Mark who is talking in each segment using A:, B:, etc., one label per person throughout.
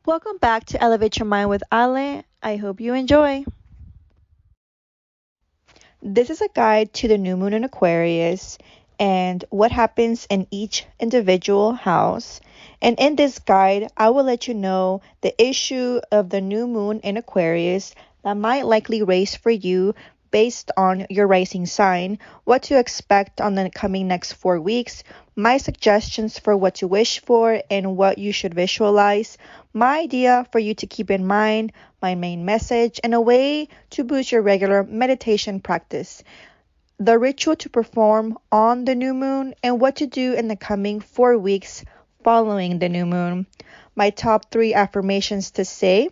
A: Welcome back to Elevate Your Mind with Ale. I hope you enjoy. This is a guide to the new moon in Aquarius and what happens in each individual house. And in this guide, I will let you know the issue of the new moon in Aquarius that might likely raise for you based on your rising sign, what to expect on the coming next 4 weeks, my suggestions for what to wish for and what you should visualize, my idea for you to keep in mind, my main message, and a way to boost your regular meditation practice, the ritual to perform on the new moon, and what to do in the coming 4 weeks following the new moon, my top 3 affirmations to say,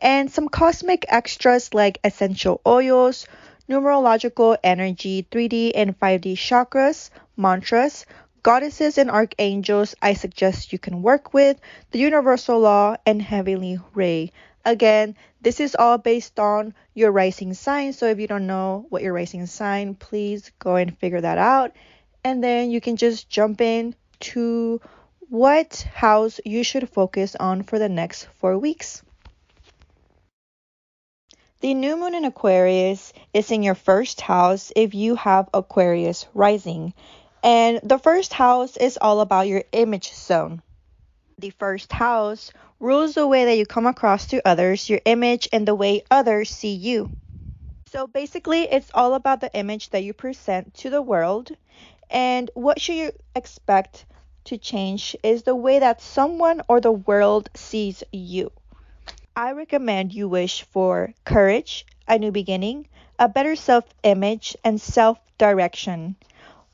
A: and some cosmic extras like essential oils, numerological energy, 3D and 5D chakras, mantras, goddesses and archangels I suggest you can work with, the universal law, and heavenly ray. Again, this is all based on your rising sign, so if you don't know what your rising sign, please go and figure that out. And then you can just jump in to what house you should focus on for the next 4 weeks. The new moon in Aquarius is in your first house if you have Aquarius Rising. And the first house is all about your image zone. The first house rules the way that you come across to others, your image, and the way others see you. So basically, it's all about the image that you present to the world. And what should you expect to change is the way that someone or the world sees you. I recommend you wish for courage, a new beginning, a better self image, and self direction.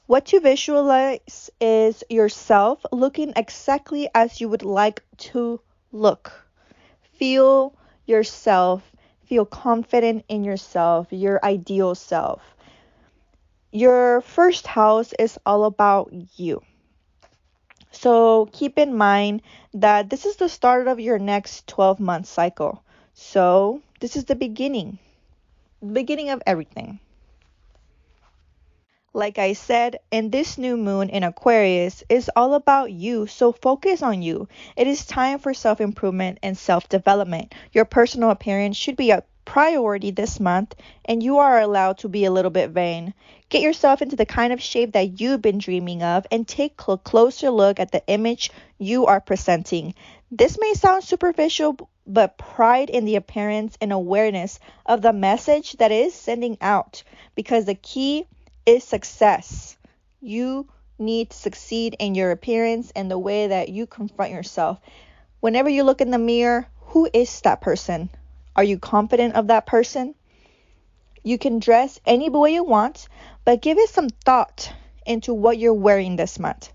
A: What to visualize is yourself looking exactly as you would like to look. Feel yourself, feel confident in yourself, your ideal self. Your first house is all about you. So keep in mind that this is the start of your next 12-month cycle. So this is the beginning of everything. Like I said, and this new moon in Aquarius is all about you, so focus on you. It is time for self improvement and self development. Your personal appearance should be a priority this month, and you are allowed to be a little bit vain. Get yourself into the kind of shape that you've been dreaming of and take a closer look at the image you are presenting. This may sound superficial, but pride in the appearance and awareness of the message that is sending out, because the key is success. You need to succeed in your appearance and the way that you confront yourself. Whenever you look in the mirror, who is that person? Are you confident of that person? You can dress any way you want, but give it some thought into what you're wearing this month.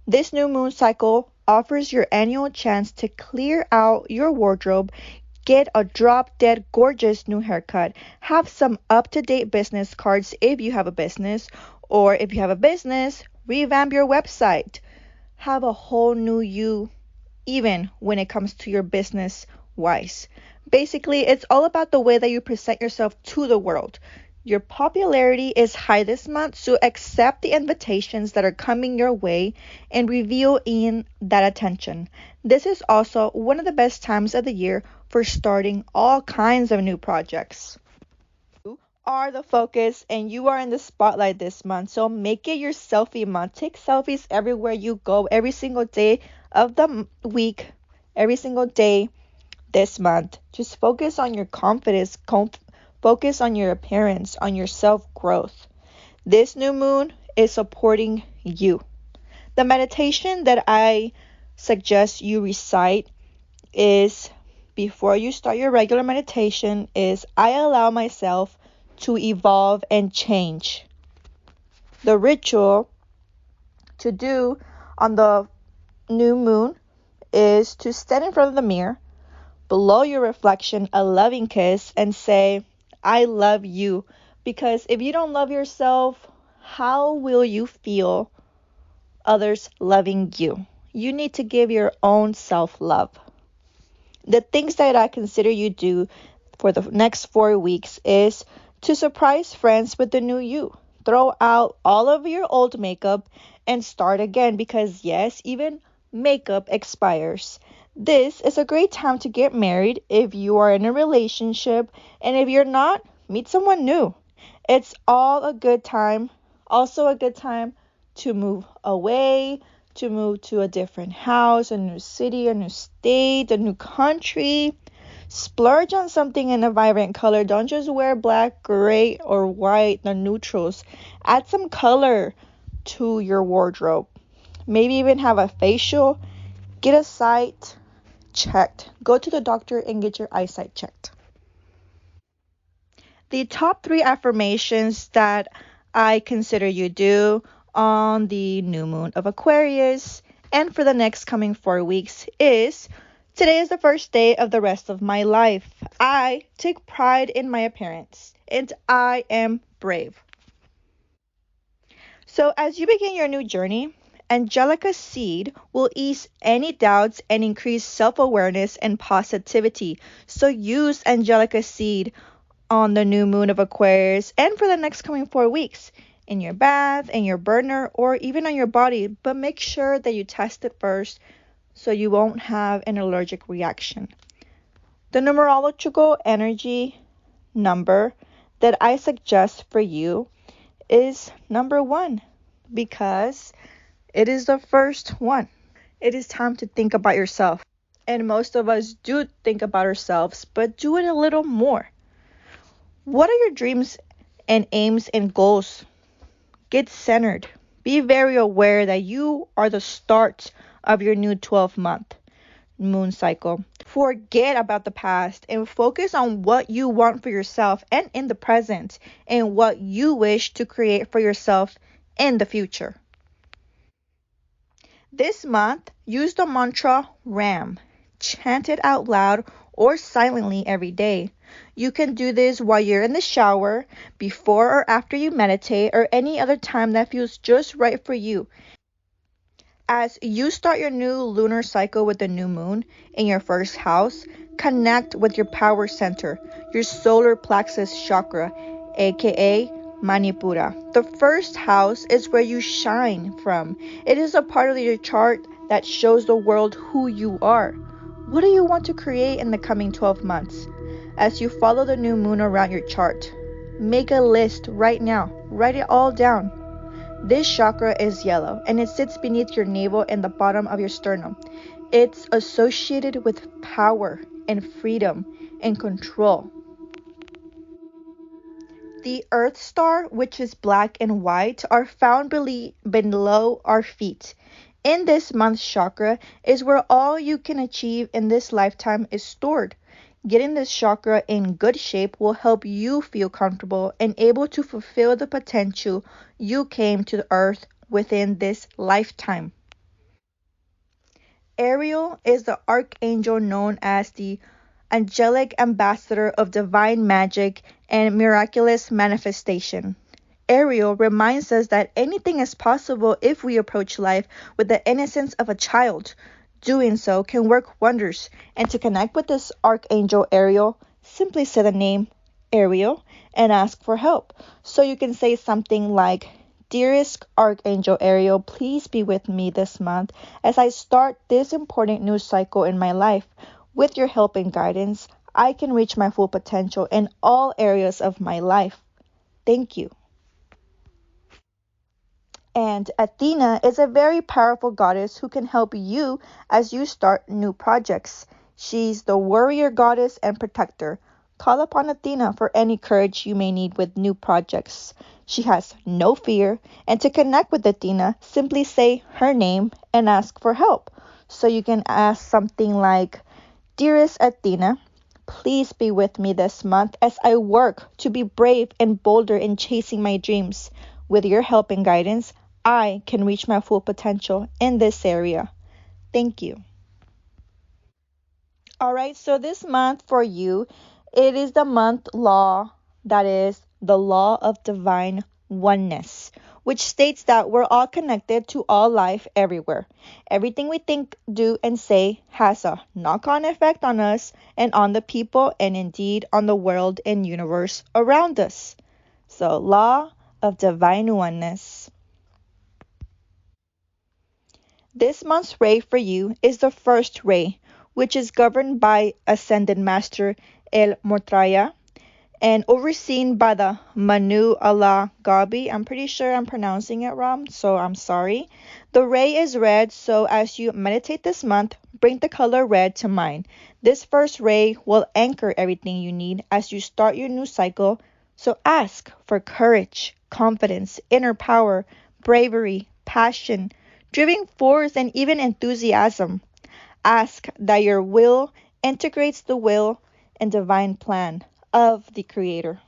A: This new moon cycle offers your annual chance to clear out your wardrobe, get a drop dead gorgeous new haircut, have some up to date business cards if you have a business, or if you have a business, revamp your website. Have a whole new you, even when it comes to your business wise. Basically, it's all about the way that you present yourself to the world. Your popularity is high this month, so accept the invitations that are coming your way and reveal in that attention. This is also one of the best times of the year for starting all kinds of new projects. You are the focus and you are in the spotlight this month, so make it your selfie month. Take selfies everywhere you go, every single day of the week, every single day this month. Just focus on your confidence, focus on your appearance, on your self growth. This new moon is supporting you. The meditation that I suggest you recite is before you start your regular meditation is I allow myself to evolve and change. The ritual to do on the new moon is to stand in front of the mirror, blow your reflection a loving kiss, and say, I love you. Because if you don't love yourself, how will you feel others loving you? You need to give your own self love. The things that I consider you do for the next 4 weeks is to surprise friends with the new you. Throw out all of your old makeup and start again because, yes, even makeup expires. This is a great time to get married if you are in a relationship, and if you're not, meet someone new. It's all a good time. Also, a good time to move away, to move to a different house, a new city, a new state, a new country. Splurge on something in a vibrant color. Don't just wear black, gray, or white, the neutrals. Add some color to your wardrobe. Maybe even have a facial. Get a sight checked. Go to the doctor and get your eyesight checked. The top 3 affirmations that I consider you do on the new moon of Aquarius and for the next coming 4 weeks is: today is the first day of the rest of my life. I take pride in my appearance and I am brave. So, as you begin your new journey, Angelica Seed will ease any doubts and increase self awareness and positivity. So, use Angelica Seed on the new moon of Aquarius and for the next coming 4 weeks in your bath, in your burner, or even on your body. But make sure that you test it first so you won't have an allergic reaction. The numerological energy number that I suggest for you is number 1 because it is the first one. It is time to think about yourself. And most of us do think about ourselves, but do it a little more. What are your dreams and aims and goals? Get centered. Be very aware that you are the start of your new 12-month moon cycle. Forget about the past and focus on what you want for yourself and in the present and what you wish to create for yourself in the future. This month, use the mantra RAM. Chant it out loud or silently every day. You can do this while you're in the shower, before or after you meditate, or any other time that feels just right for you. As you start your new lunar cycle with the new moon in your first house, connect with your power center, your solar plexus chakra, aka Manipura. The first house is where you shine from. It is a part of your chart that shows the world who you are. What do you want to create in the coming 12 months? As you follow the new moon around your chart, make a list right now. Write it all down. This chakra is yellow and it sits beneath your navel and the bottom of your sternum. It's associated with power and freedom and control. The Earth Star, which is black and white, are found below our feet. In this month's chakra is where all you can achieve in this lifetime is stored. Getting this chakra in good shape will help you feel comfortable and able to fulfill the potential you came to the earth within this lifetime. Ariel is the archangel known as the angelic ambassador of divine magic and miraculous manifestation. Ariel reminds us that anything is possible if we approach life with the innocence of a child. Doing so can work wonders. And to connect with this Archangel Ariel, simply say the name Ariel and ask for help. So you can say something like, "Dearest Archangel Ariel, please be with me this month as I start this important new cycle in my life. With your help and guidance, I can reach my full potential in all areas of my life. Thank you." And Athena is a very powerful goddess who can help you as you start new projects. She's the warrior goddess and protector. Call upon Athena for any courage you may need with new projects. She has no fear, and to connect with Athena, simply say her name and ask for help. So you can ask something like, "Dearest Athena, please be with me this month as I work to be brave and bolder in chasing my dreams. With your help and guidance, I can reach my full potential in this area. Thank you." All right, so this month for you, it is the month law that is the law of divine oneness, which states that we're all connected to all life everywhere. Everything we think, do, and say has a knock-on effect on us and on the people and indeed on the world and universe around us. So, law of divine oneness. This month's ray for you is the first ray, which is governed by Ascended Master El Mortraya and overseen by the Manu Allah Gabi. I'm pretty sure I'm pronouncing it wrong, so I'm sorry. The ray is red, so as you meditate this month, bring the color red to mind. This first ray will anchor everything you need as you start your new cycle. So ask for courage, confidence, inner power, bravery, passion, driving force, and even enthusiasm. Ask that your will integrates the will and divine plan of the Creator.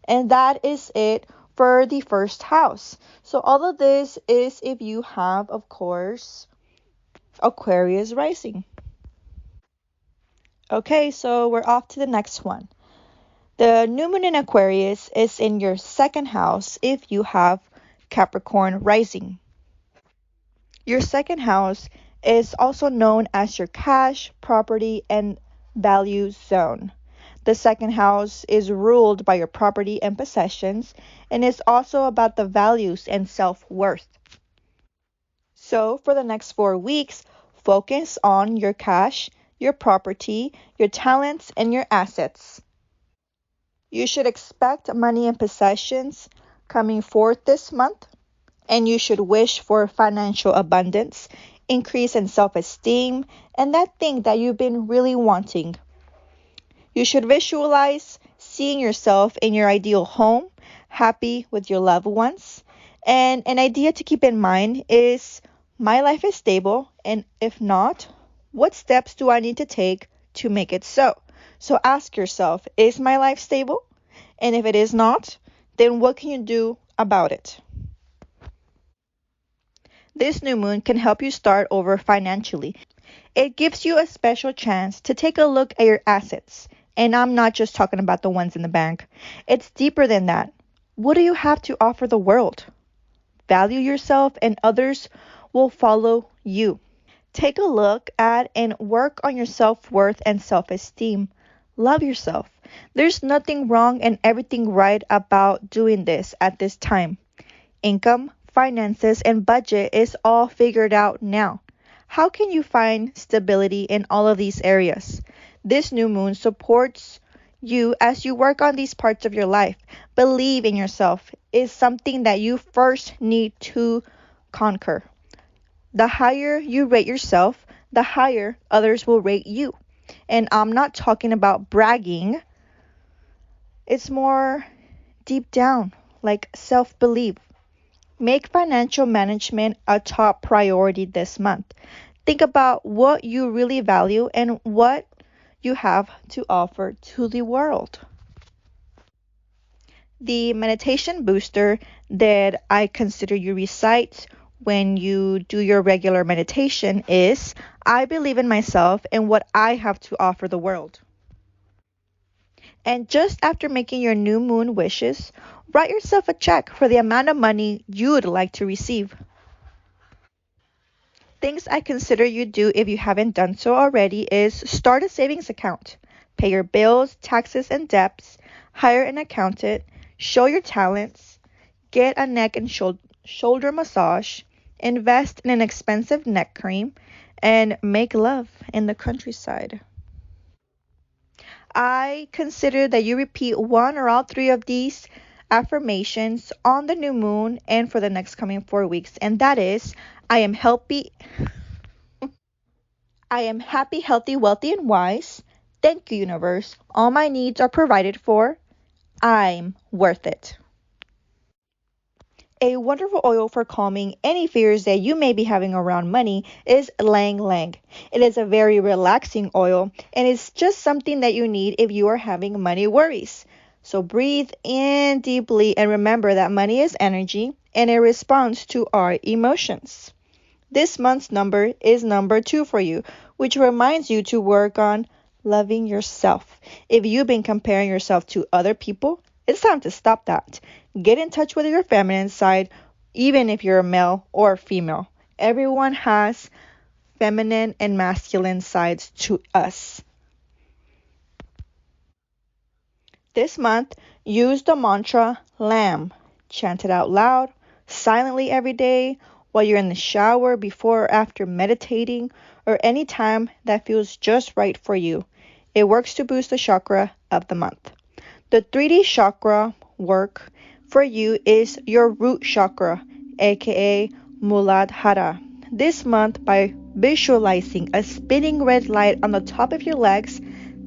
A: And that is it for the first house. So all of this is if you have, of course, Aquarius Rising. Okay, so we're off to the next one. The new moon in Aquarius is in your second house if you have Capricorn Rising. Your second house is also known as your cash, property, and value zone. The second house is ruled by your property and possessions and is also about the values and self-worth. So for the next 4 weeks, focus on your cash, your property, your talents, and your assets. You should expect money and possessions coming forth this month, and you should wish for financial abundance, increase in self-esteem, and that thing that you've been really wanting. You should visualize seeing yourself in your ideal home, happy with your loved ones. And an idea to keep in mind is my life is stable, and if not, what steps do I need to take to make it so? So ask yourself, is my life stable? And if it is not, then what can you do about it? This new moon can help you start over financially. It gives you a special chance to take a look at your assets. And I'm not just talking about the ones in the bank. It's deeper than that. What do you have to offer the world? Value yourself and others will follow you. Take a look at and work on your self-worth and self-esteem. Love yourself. There's nothing wrong and everything right about doing this at this time. Income, finances, and budget is all figured out now. How can you find stability in all of these areas? This new moon supports you as you work on these parts of your life. Believe in yourself is something that you first need to conquer. The higher you rate yourself, the higher others will rate you. And I'm not talking about bragging. It's more deep down, like self-belief. Make financial management a top priority this month. Think about what you really value and what you have to offer to the world. The meditation booster that I consider you recite when you do your regular meditation is I believe in myself and what I have to offer the world. And just after making your new moon wishes, write yourself a check for the amount of money you'd like to receive. Things I consider you do if you haven't done so already is start a savings account, pay your bills, taxes, and debts, hire an accountant, show your talents, get a neck and shoulder massage, invest in an expensive neck cream, and make love in the countryside. I consider that you repeat one or all three of these affirmations on the new moon and for the next coming 4 weeks, and that is I am healthy. I am happy, healthy, wealthy, and wise. Thank you, universe. All my needs are provided for. I'm worth it. A wonderful oil for calming any fears that you may be having around money is Lang Lang. It is a very relaxing oil and it's just something that you need if you are having money worries. So breathe in deeply and remember that money is energy and it responds to our emotions. This month's number is number 2 for you, which reminds you to work on loving yourself. If you've been comparing yourself to other people, it's time to stop that. Get in touch with your feminine side, even if you're a male or female. Everyone has feminine and masculine sides to us. This month, use the mantra Lamb. Chant it out loud, silently every day, while you're in the shower, before or after meditating, or any time that feels just right for you. It works to boost the chakra of the month. The 3D chakra work for you is your root chakra, aka Muladhara. This month, by visualizing a spinning red light on the top of your legs,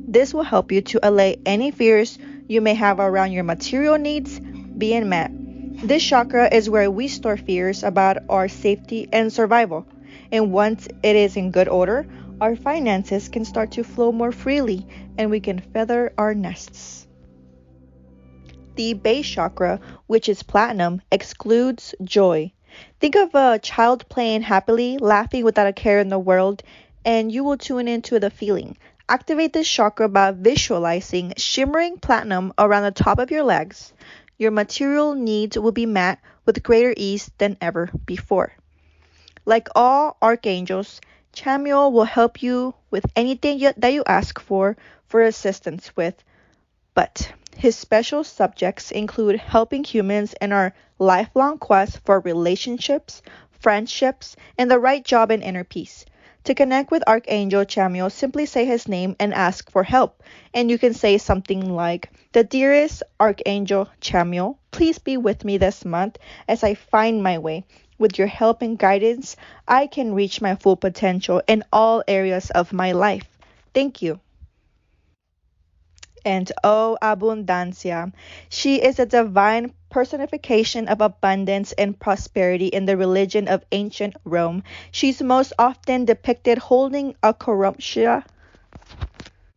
A: this will help you to allay any fears you may have around your material needs being met. This chakra is where we store fears about our safety and survival. And once it is in good order, our finances can start to flow more freely and we can feather our nests. The base chakra, which is platinum, excludes joy. Think of a child playing happily, laughing without a care in the world, and you will tune into the feeling. Activate this chakra by visualizing shimmering platinum around the top of your legs. Your material needs will be met with greater ease than ever before. Like all archangels, Chamuel will help you with anything that you ask for assistance with, but his special subjects include helping humans in our lifelong quest for relationships, friendships, and the right job and inner peace. To connect with Archangel Chamuel, simply say his name and ask for help. And you can say something like, "The dearest Archangel Chamuel, please be with me this month as I find my way. With your help and guidance, I can reach my full potential in all areas of my life. Thank you." And oh, Abundancia. She is a divine personification of abundance and prosperity in the religion of ancient Rome. She's most often depicted holding a cornucopia.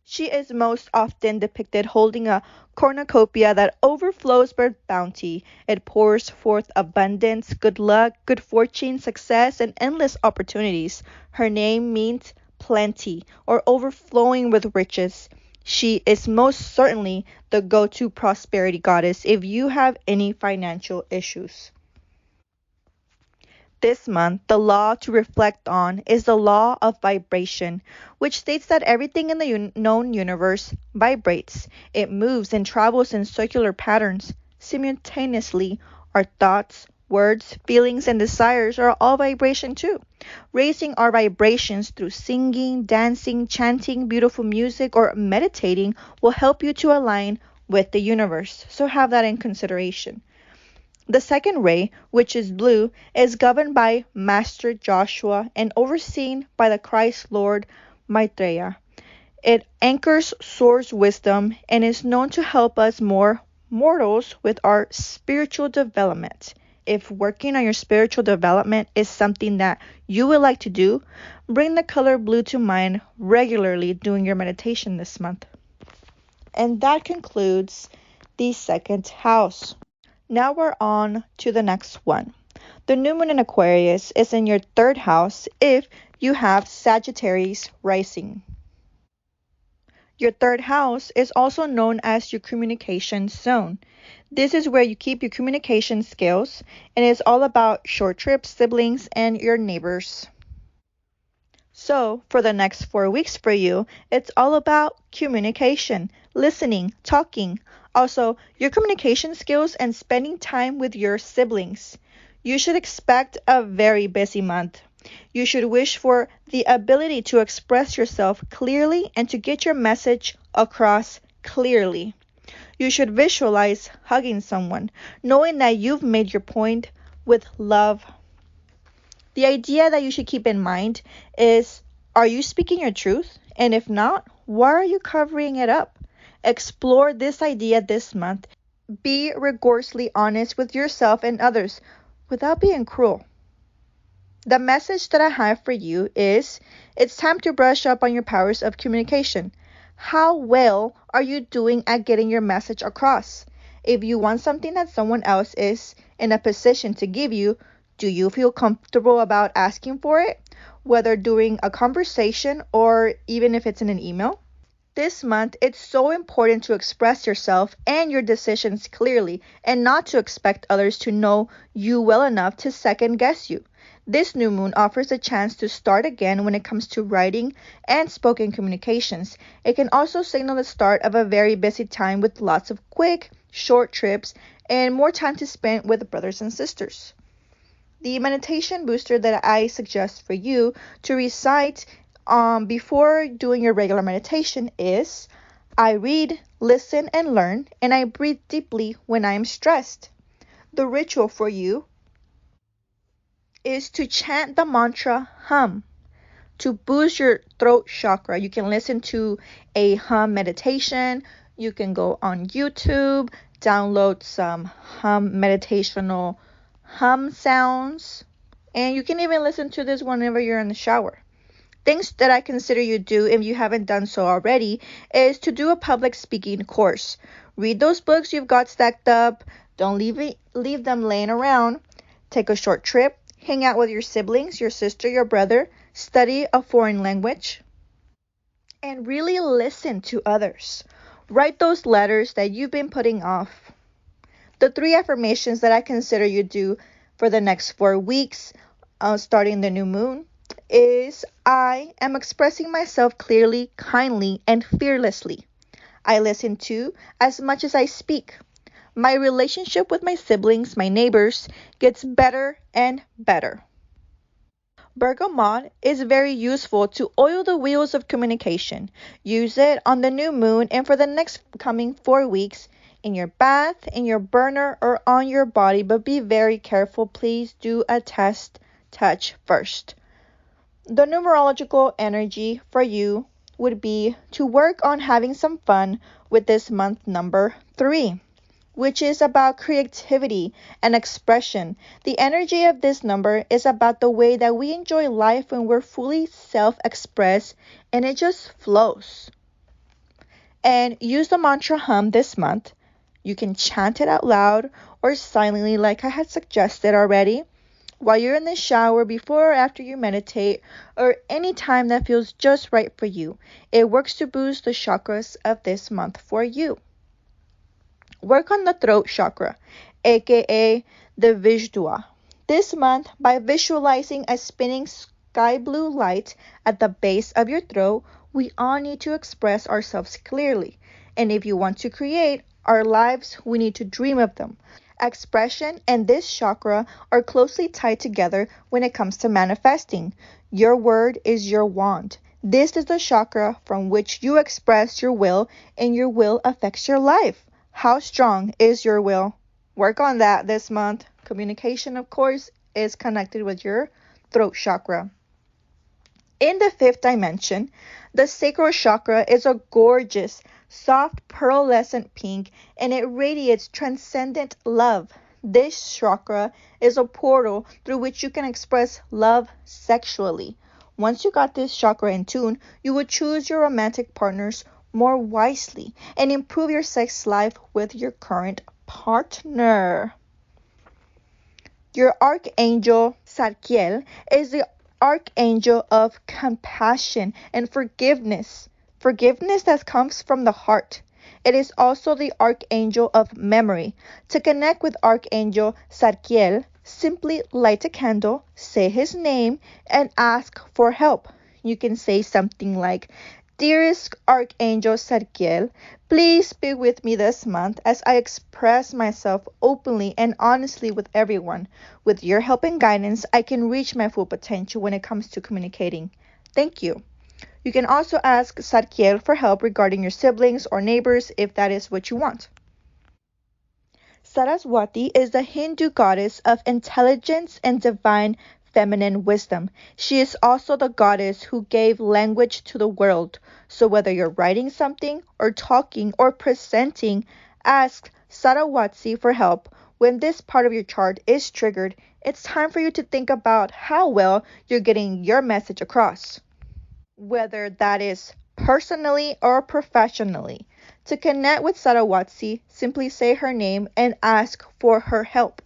A: She is most often depicted holding a cornucopia that overflows with bounty. It pours forth abundance, good luck, good fortune, success, and endless opportunities. Her name means plenty or overflowing with riches. She is most certainly the go-to prosperity goddess if you have any financial issues. This month, the law to reflect on is the law of vibration, which states that everything in the known universe vibrates. It moves and travels in circular patterns. Simultaneously, our thoughts, words, feelings, and desires are all vibration too. Raising our vibrations through singing, dancing, chanting beautiful music, or meditating will help you to align with the universe. So have that in consideration. The second ray, which is blue, is governed by Master Joshua and overseen by the Christ Lord Maitreya. It anchors source wisdom and is known to help us more mortals with our spiritual development. If working on your spiritual development is something that you would like to do, bring the color blue to mind regularly during your meditation this month. And that concludes the second house. Now we're on to the next one. The new moon in Aquarius is in your third house if you have Sagittarius Rising. Your third house is also known as your communication zone. This is where you keep your communication skills, and it's all about short trips, siblings, and your neighbors. So, for the next 4 weeks for you, it's all about communication, listening, talking. Also, your communication skills and spending time with your siblings. You should expect a very busy month. You should wish for the ability to express yourself clearly and to get your message across clearly. You should visualize hugging someone, knowing that you've made your point with love. The idea that you should keep in mind is, are you speaking your truth? And if not, why are you covering it up? Explore this idea this month. Be rigorously honest with yourself and others without being cruel. The message that I have for you is, it's time to brush up on your powers of communication. How well are you doing at getting your message across? If you want something that someone else is in a position to give you, do you feel comfortable about asking for it, whether during a conversation or even if it's in an email? This month, it's so important to express yourself and your decisions clearly and not to expect others to know you well enough to second guess you. This new moon offers a chance to start again when it comes to writing and spoken communications. It can also signal the start of a very busy time with lots of quick, short trips and more time to spend with brothers and sisters. The meditation booster that I suggest for you to recite before doing your regular meditation is I read, listen, and learn, and I breathe deeply when I am stressed. The ritual for you is to chant the mantra hum to boost your throat chakra. You can listen to a hum meditation. You can go on YouTube, download some hum meditational hum sounds, and you can even listen to this whenever you're in the shower. Things that I consider you do if you haven't done so already is to do a public speaking course. Read those books you've got stacked up. Don't leave them laying around. Take a short trip. Hang out with your siblings, your sister, your brother. Study a foreign language. And really listen to others. Write those letters that you've been putting off. The 3 affirmations that I consider you do for the next 4 weeks, starting the new moon, is I am expressing myself clearly, kindly, and fearlessly. I listen to as much as I speak. My relationship with my siblings, my neighbors, gets better and better. Bergamot is very useful to oil the wheels of communication. Use it on the new moon and for the next coming 4 weeks in your bath, in your burner, or on your body, but be very careful. Please do a test touch first. The numerological energy for you would be to work on having some fun with this month number 3, which is about creativity and expression. The energy of this number is about the way that we enjoy life when we're fully self-expressed and it just flows. And use the mantra hum this month. You can chant it out loud or silently like I had suggested already, while you're in the shower, before or after you meditate, or any time that feels just right for you. It works to boost the chakras of this month for you. Work on the throat chakra, aka the Vijdua, this month by visualizing a spinning sky blue light at the base of your throat. We all need to express ourselves clearly, and if you want to create our lives, we need to dream of them. Expression and this chakra are closely tied together when it comes to manifesting. Your word is your wand. This is the chakra from which you express your will, and your will affects your life. How strong is your will? Work on that this month. Communication, of course, is connected with your throat chakra. In the 5th dimension, the sacral chakra is a gorgeous, soft pearlescent pink, and it radiates transcendent love. This chakra is a portal through which you can express love sexually. Once you got this chakra in tune, you would choose your romantic partners more wisely and improve your sex life with your current partner. Your archangel Zadkiel is the archangel of compassion and forgiveness. Forgiveness that comes from the heart. It is also the archangel of memory. To connect with Archangel Zadkiel, simply light a candle, say his name, and ask for help. You can say something like, Dearest Archangel Zadkiel, please be with me this month as I express myself openly and honestly with everyone. With your help and guidance, I can reach my full potential when it comes to communicating. Thank you. You can also ask Zadkiel for help regarding your siblings or neighbors if that is what you want. Saraswati is the Hindu goddess of intelligence and divine feminine wisdom. She is also the goddess who gave language to the world. So whether you're writing something or talking or presenting, ask Saraswati for help. When this part of your chart is triggered, it's time for you to think about how well you're getting your message across, whether that is personally or professionally. To connect with Saraswati, simply say her name and ask for her help.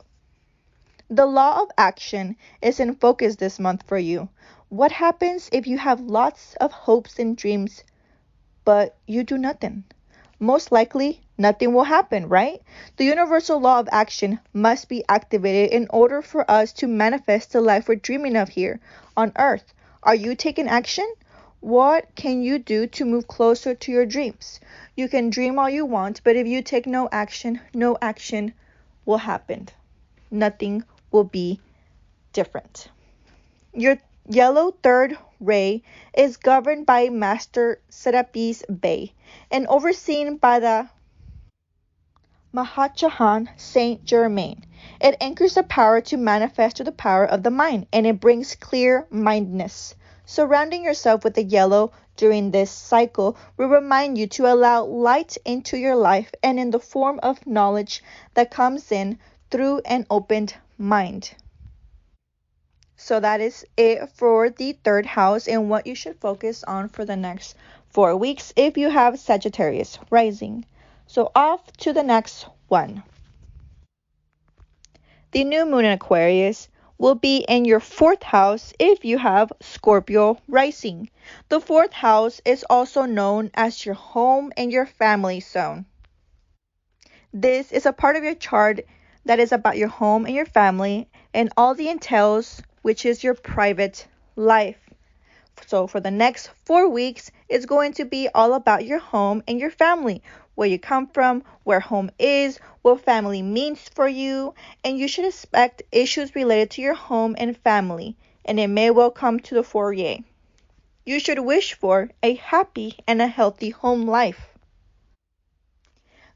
A: The law of action is in focus this month for you. What happens if you have lots of hopes and dreams, but you do nothing? Most likely, nothing will happen, right? The universal law of action must be activated in order for us to manifest the life we're dreaming of here on Earth. Are you taking action? What can you do to move closer to your dreams? You can dream all you want, but if you take no action will happen. Nothing will be different. Your Yellow third ray is governed by Master Serapis Bey and overseen by the Mahachahan Saint Germain. It anchors the power to manifest through the power of the mind, and it brings clear-mindedness. Surrounding yourself with the yellow during this cycle will remind you to allow light into your life and in the form of knowledge that comes in through an opened mind. So that is it for the third house and what you should focus on for the next 4 weeks if you have Sagittarius rising. So off to the next one. The new moon in Aquarius will be in your fourth house if you have Scorpio rising. The fourth house is also known as your home and your family zone. This is a part of your chart that is about your home and your family and all the entails, which is your private life. So for the next 4 weeks, it's going to be all about your home and your family, where you come from, where home is, what family means for you, and you should expect issues related to your home and family, and it may well come to the foyer. You should wish for a happy and a healthy home life.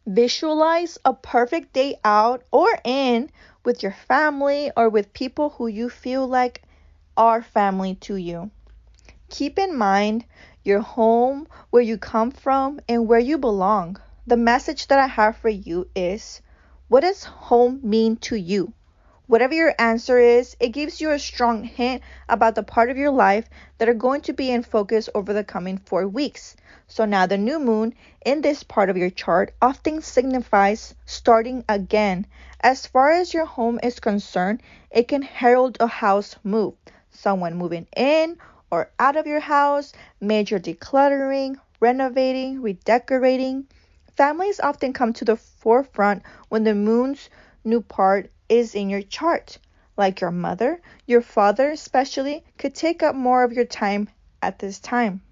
A: Visualize a perfect day out or in with your family or with people who you feel like are family to you. Keep in mind your home, where you come from, and where you belong. The message that I have for you is, what does home mean to you? Whatever your answer is, it gives you a strong hint about the part of your life that are going to be in focus over the coming 4 weeks. So now the new moon in this part of your chart often signifies starting again. As far as your home is concerned, it can herald a house move, someone moving in or out of your house, major decluttering, renovating, redecorating. Families often come to the forefront when the moon's new part is in your chart. Like your mother, your father especially, could take up more of your time at this time.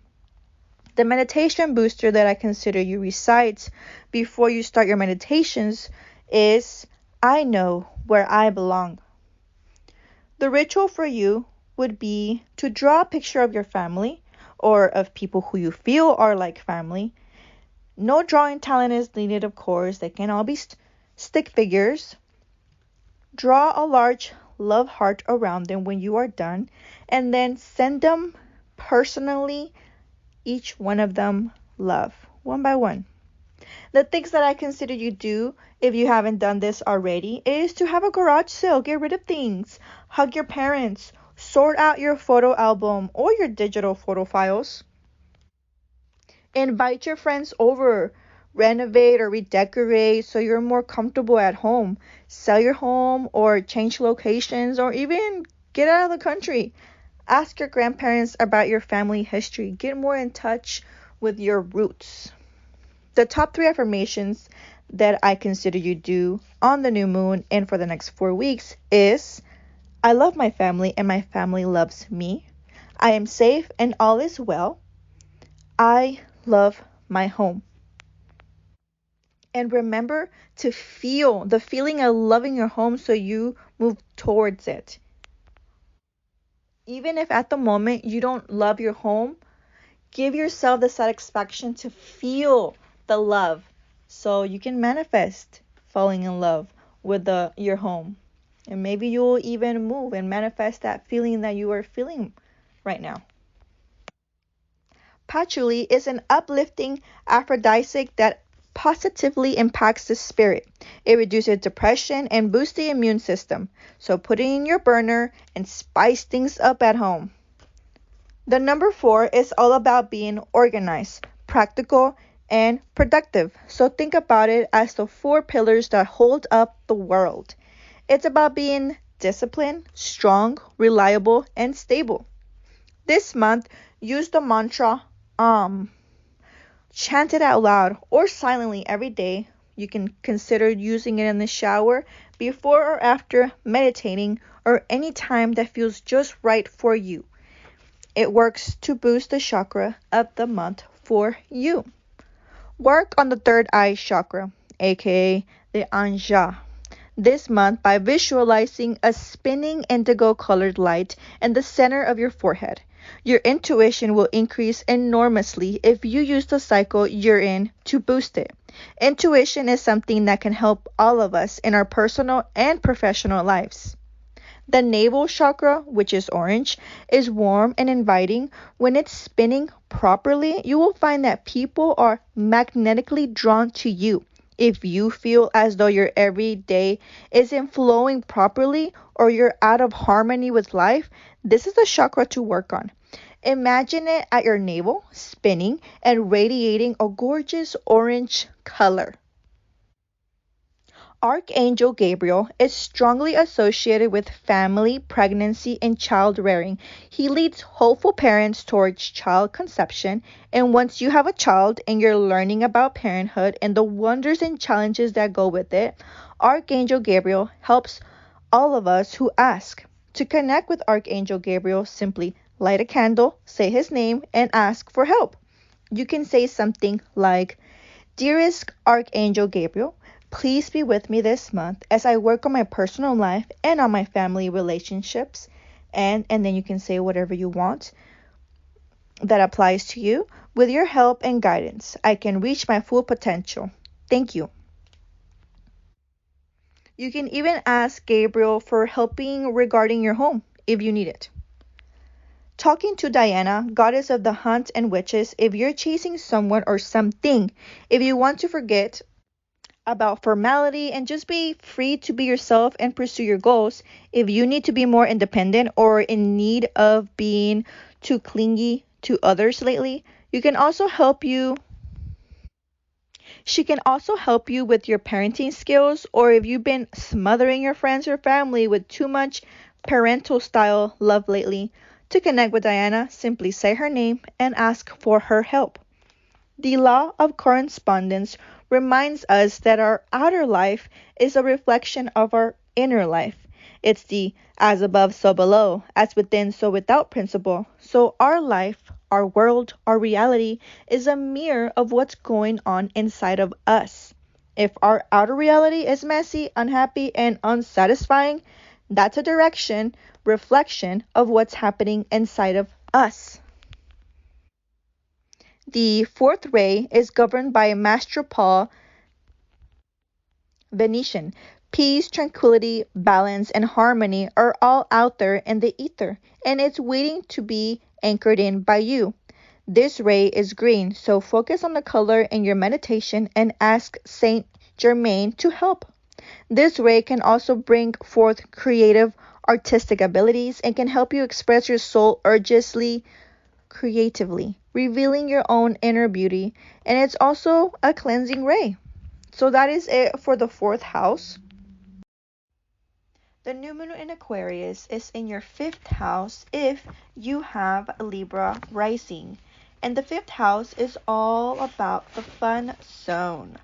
A: The meditation booster that I consider you recite before you start your meditations is, I know where I belong. The ritual for you would be to draw a picture of your family or of people who you feel are like family. No drawing talent is needed, of course. They can all be stick figures. Draw a large love heart around them when you are done, and then send them personally, each one of them, love, one by one. The things that I consider you do, if you haven't done this already, is to have a garage sale, get rid of things, hug your parents, sort out your photo album or your digital photo files. Invite your friends over, renovate or redecorate so you're more comfortable at home. Sell your home or change locations or even get out of the country. Ask your grandparents about your family history. Get more in touch with your roots. The top 3 affirmations that I consider you do on the new moon and for the next 4 weeks is, I love my family and my family loves me. I am safe and all is well. I love my home. And remember to feel the feeling of loving your home so you move towards it. Even if at the moment you don't love your home, give yourself the satisfaction to feel the love so you can manifest falling in love with your home. And maybe you'll even move and manifest that feeling that you are feeling right now. Patchouli is an uplifting aphrodisiac that positively impacts the spirit. It reduces depression and boosts the immune system. So put it in your burner and spice things up at home. The number 4 is all about being organized, practical, and productive. So think about it as the 4 pillars that hold up the world. It's about being disciplined, strong, reliable, and stable. This month, use the mantra chant it out loud or silently every day. You can consider using it in the shower, before or after meditating, or any time that feels just right for you. It works to boost the chakra of the month for you. Work on the third eye chakra, aka the Anja. this month by visualizing a spinning indigo colored light in the center of your forehead. Your intuition will increase enormously if you use the cycle you're in to boost it. Intuition is something that can help all of us in our personal and professional lives. The navel chakra, which is orange, is warm and inviting. When it's spinning properly, you will find that people are magnetically drawn to you. If you feel as though your everyday isn't flowing properly or you're out of harmony with life, this is the chakra to work on. Imagine it at your navel, spinning and radiating a gorgeous orange color. Archangel Gabriel is strongly associated with family, pregnancy, and child rearing. He leads hopeful parents towards child conception, and once you have a child and you're learning about parenthood and the wonders and challenges that go with it, Archangel Gabriel helps all of us who ask. To connect with Archangel Gabriel, simply light a candle, say his name, and ask for help. You can say something like, Dearest Archangel Gabriel, please be with me this month as I work on my personal life and on my family relationships. And then you can say whatever you want that applies to you. With your help and guidance, I can reach my full potential. Thank you. You can even ask Gabriel for helping regarding your home if you need it. Talking to Diana, goddess of the hunt and witches, if you're chasing someone or something, if you want to forget about formality and just be free to be yourself and pursue your goals, if you need to be more independent or in need of being too clingy to others lately, you can also help you. She can also help you with your parenting skills, or if you've been smothering your friends or family with too much parental style love lately. To connect with Diana, simply say her name and ask for her help. The law of correspondence reminds us that our outer life is a reflection of our inner life. It's the as above, so below, as within, so without principle. So our life, our world, our reality is a mirror of what's going on inside of us. If our outer reality is messy, unhappy, and unsatisfying, that's a reflection of what's happening inside of us. The fourth ray is governed by Master Paul Venetian. Peace, tranquility, balance, and harmony are all out there in the ether, and it's waiting to be anchored in by you. This ray is green, so focus on the color in your meditation and ask Saint Germain to help. This ray can also bring forth creative, artistic abilities and can help you express your soul urgently, creatively, revealing your own inner beauty, and it's also a cleansing ray. So that is it for the fourth house. The new moon in Aquarius is in your fifth house if you have Libra Rising. And the fifth house is all about the fun zone.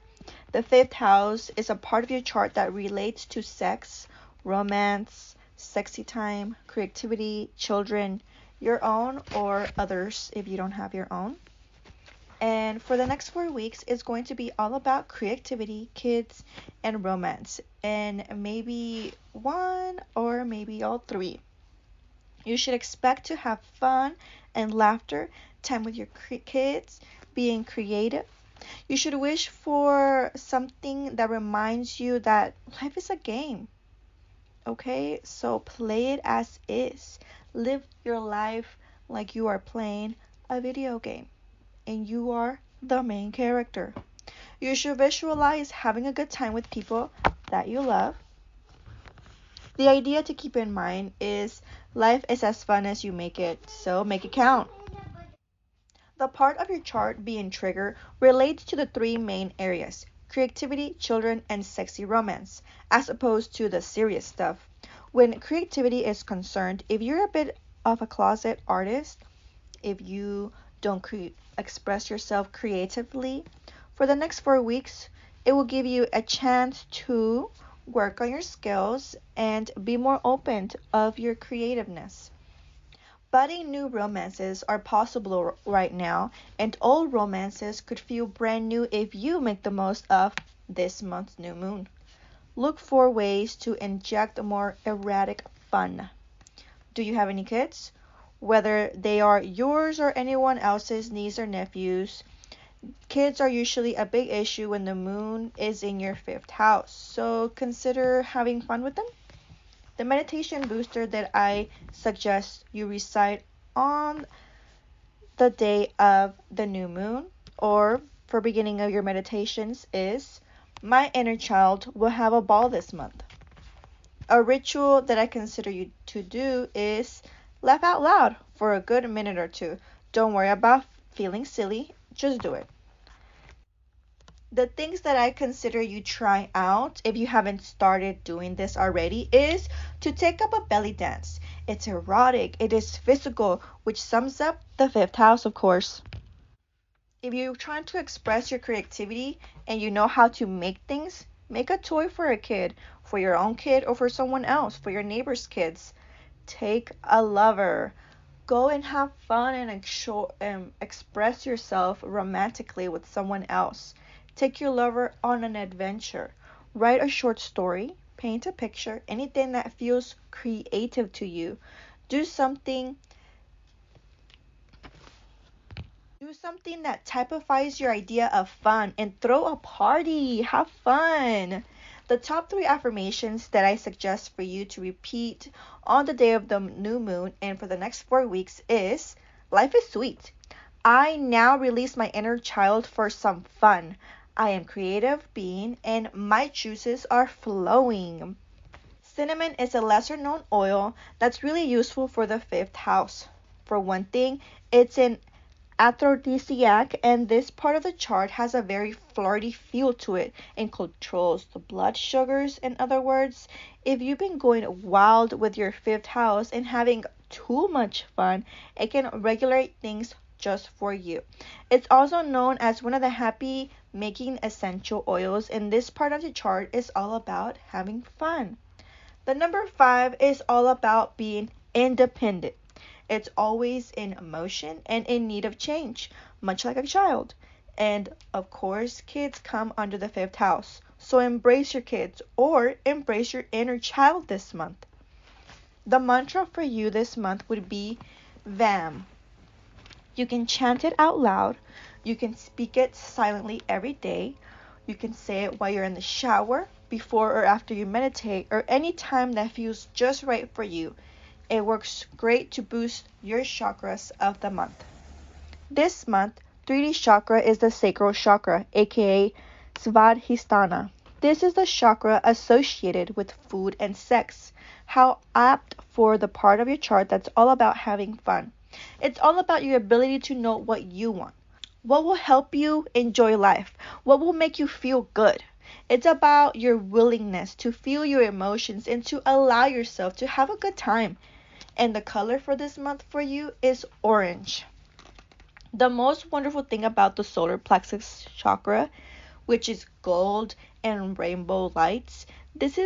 A: The fifth house is a part of your chart that relates to sex, romance, sexy time, creativity, children, your own or others if you don't have your own. And for the next 4 weeks, it's going to be all about creativity, kids, and romance. And maybe one or maybe all three. You should expect to have fun and laughter, time with your kids, being creative. You should wish for something that reminds you that life is a game. Okay? So play it as is. Live your life like you are playing a video game and you are the main character. You should visualize having a good time with people that you love. The idea to keep in mind is life is as fun as you make it, so make it count. The part of your chart being trigger relates to the three main areas: creativity, children, and sexy romance, as opposed to the serious stuff. When creativity is concerned, if you're a bit of a closet artist, if you don't express yourself creatively, for the next 4 weeks, it will give you a chance to work on your skills and be more open of your creativeness. Budding new romances are possible right now, and old romances could feel brand new if you make the most of this month's new moon. Look for ways to inject more erratic fun. Do you have any kids? Whether they are yours or anyone else's niece or nephews, kids are usually a big issue when the moon is in your fifth house. So consider having fun with them. The meditation booster that I suggest you recite on the day of the new moon or for beginning of your meditations is, "My inner child will have a ball this month." A ritual that I consider you to do is laugh out loud for a good minute or two. Don't worry about feeling silly, just do it. The things that I consider you try out, if you haven't started doing this already, is to take up a belly dance. It's erotic, it is physical, which sums up the fifth house, of course. If you're trying to express your creativity and you know how to make things, make a toy for a kid, for your own kid, or for someone else, for your neighbor's kids. Take a lover. Go and have fun and express yourself romantically with someone else. Take your lover on an adventure. Write a short story, paint a picture, anything that feels creative to you. Do something that typifies your idea of fun and throw a party. Have fun. The top 3 affirmations that I suggest for you to repeat on the day of the new moon and for the next 4 weeks is: life is sweet. I now release my inner child for some fun. I am creative being and my juices are flowing. Cinnamon is a lesser known oil that's really useful for the fifth house. For one thing, it's an aphrodisiac, and this part of the chart has a very flirty feel to it and controls the blood sugars. In other words, if you've been going wild with your fifth house and having too much fun, it can regulate things just for you. It's also known as one of the happy making essential oils, and this part of the chart is all about having fun. The number 5 is all about being independent. It's always in motion and in need of change, much like a child. And of course, kids come under the fifth house. So embrace your kids or embrace your inner child this month. The mantra for you this month would be VAM. You can chant it out loud. You can speak it silently every day. You can say it while you're in the shower, before or after you meditate, or any time that feels just right for you. It works great to boost your chakras of the month. This month, 3D chakra is the sacral chakra, aka Svadhisthana. This is the chakra associated with food and sex. How apt for the part of your chart that's all about having fun. It's all about your ability to know what you want. What will help you enjoy life? What will make you feel good? It's about your willingness to feel your emotions and to allow yourself to have a good time. And the color for this month for you is orange. The most wonderful thing about the solar plexus chakra, which is gold and rainbow lights, this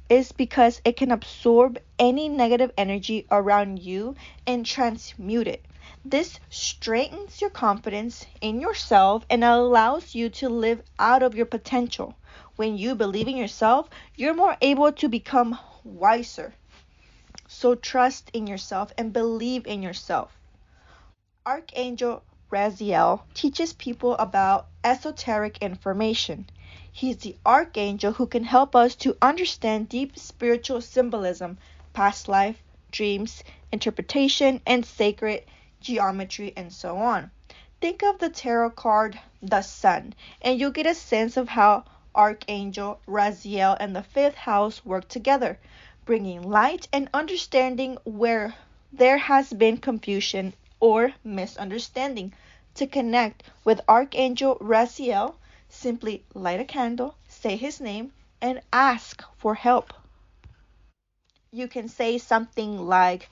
A: is because it can absorb any negative energy around you and transmute it. This strengthens your confidence in yourself and allows you to live out of your potential. When you believe in yourself, you're more able to become wiser. So trust in yourself and believe in yourself. Archangel Raziel teaches people about esoteric information. He's the archangel who can help us to understand deep spiritual symbolism, past life, dreams, interpretation, and sacred geometry, and so on. Think of the tarot card, the Sun, and you'll get a sense of how Archangel Raziel and the fifth house work together, bringing light and understanding where there has been confusion or misunderstanding. To connect with Archangel Raziel, simply light a candle, say his name, and ask for help. You can say something like,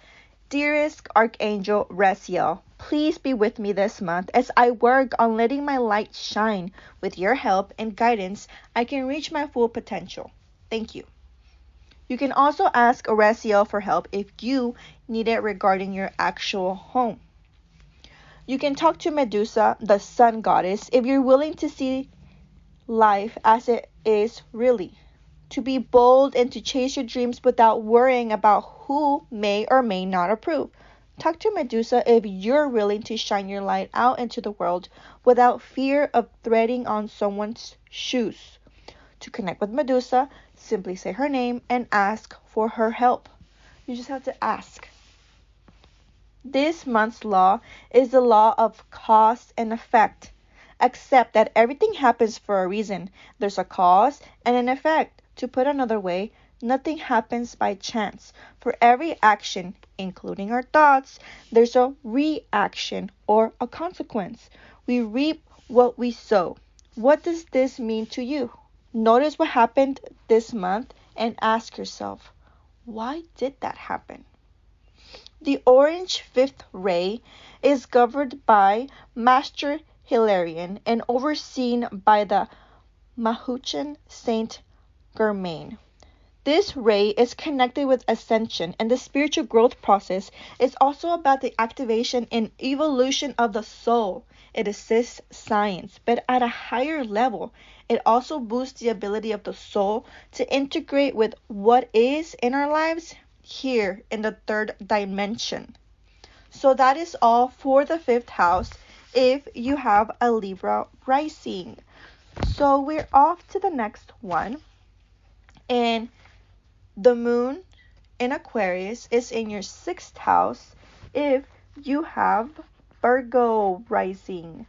A: "Dearest Archangel Raziel, please be with me this month as I work on letting my light shine. With your help and guidance, I can reach my full potential. Thank you." You can also ask Raziel for help if you need it regarding your actual home. You can talk to Medusa, the sun goddess, if you're willing to see life as it is really. to be bold and to chase your dreams without worrying about who may or may not approve. Talk to Medusa if you're willing to shine your light out into the world without fear of treading on someone's shoes. To connect with Medusa, simply say her name and ask for her help. You just have to ask. This month's law is the law of cause and effect. Accept that everything happens for a reason. There's a cause and an effect. To put another way, nothing happens by chance. For every action, including our thoughts, there's a reaction or a consequence. We reap what we sow. What does this mean to you? Notice what happened this month and ask yourself, why did that happen? The orange fifth ray is governed by Master Hilarion and overseen by the Mahuchan Saint Germain. This ray is connected with ascension, and the spiritual growth process is also about the activation and evolution of the soul. It assists science, but at a higher level. It also boosts the ability of the soul to integrate with what is in our lives here in the third dimension. So that is all for the fifth house if you have a Libra rising. So we're off to the next one. And the moon in Aquarius is in your sixth house if you have Virgo rising.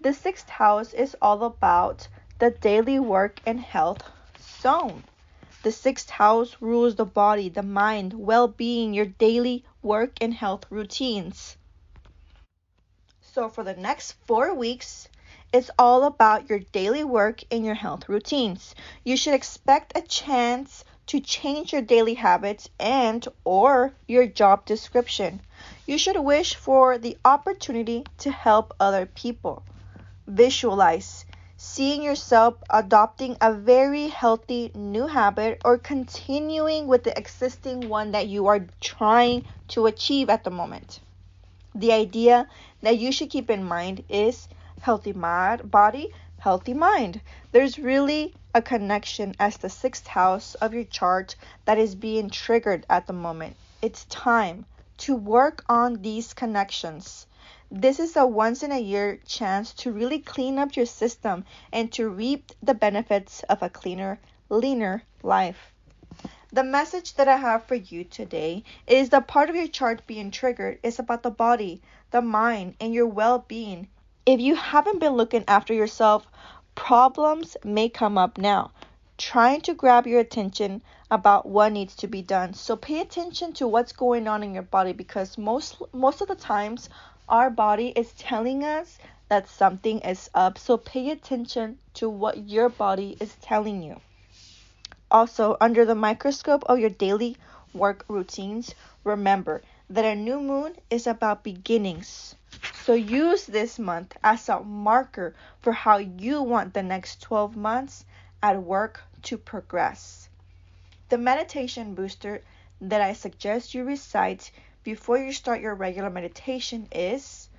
A: The sixth house is all about the daily work and health zone. The sixth house rules the body, the mind, well-being, your daily work and health routines. So for the next 4 weeks, it's all about your daily work and your health routines. You should expect a chance to change your daily habits and or your job description. You should wish for the opportunity to help other people. Visualize seeing yourself adopting a very healthy new habit or continuing with the existing one that you are trying to achieve at the moment. The idea that you should keep in mind is healthy body, healthy mind. There's really a connection as the sixth house of your chart that is being triggered at the moment. It's time to work on these connections. This is a once in a year chance to really clean up your system and to reap the benefits of a cleaner, leaner life. The message that I have for you today is the part of your chart being triggered is about the body, the mind, and your well-being. If you haven't been looking after yourself, problems may come up now, trying to grab your attention about what needs to be done. So pay attention to what's going on in your body because most of the times our body is telling us that something is up. So pay attention to what your body is telling you. Also, under the microscope of your daily work routines, remember that a new moon is about beginnings. So use this month as a marker for how you want the next 12 months at work to progress. The meditation booster that I suggest you recite before you start your regular meditation is,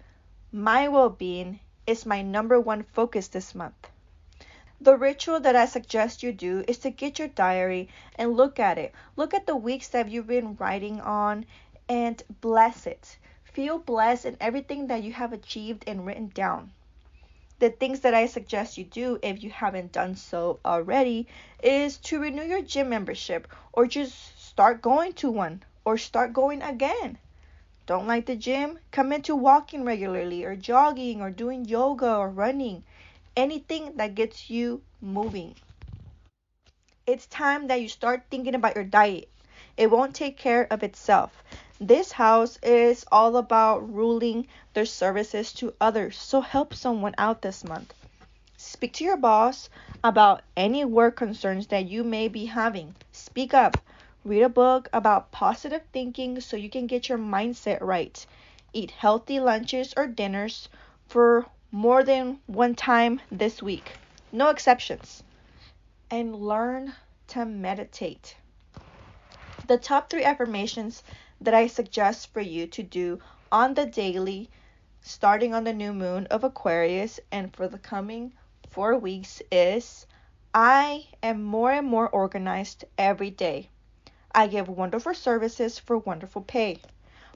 A: my well-being is my number one focus this month. The ritual that I suggest you do is to get your diary and look at it. Look at the weeks that you've been writing on and bless it. Feel blessed in everything that you have achieved and written down. The things that I suggest you do, if you haven't done so already, is to renew your gym membership or just start going to one or start going again. Don't like the gym? Come into walking regularly or jogging or doing yoga or running. Anything that gets you moving. It's time that you start thinking about your diet. It won't take care of itself. This house is all about ruling their services to others, so help someone out this month. Speak to your boss about any work concerns that you may be having. Speak up. Read a book about positive thinking so you can get your mindset right. Eat healthy lunches or dinners for more than one time this week. No exceptions. And learn to meditate. The top 3 affirmations that I suggest for you to do on the daily, starting on the new moon of Aquarius and for the coming 4 weeks is, I am more and more organized every day. I give wonderful services for wonderful pay.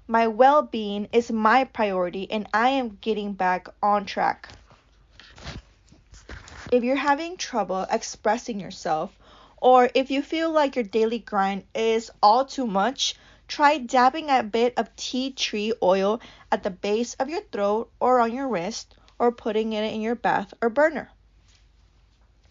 A: My well being is my priority and I am getting back on track. If you're having trouble expressing yourself, or if you feel like your daily grind is all too much, try dabbing a bit of tea tree oil at the base of your throat or on your wrist, or putting it in your bath or burner.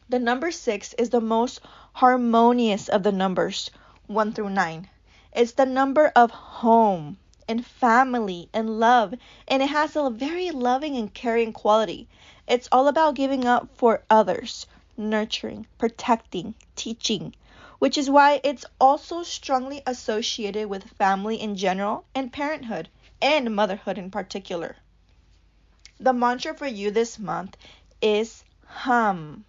A: The number 6 is the most harmonious of the numbers, 1 through 9. It's the number of home and family and love, and it has a very loving and caring quality. It's all about giving up for others, nurturing, protecting, teaching, which is why it's also strongly associated with family in general and parenthood and motherhood in particular. The mantra for you this month is hum.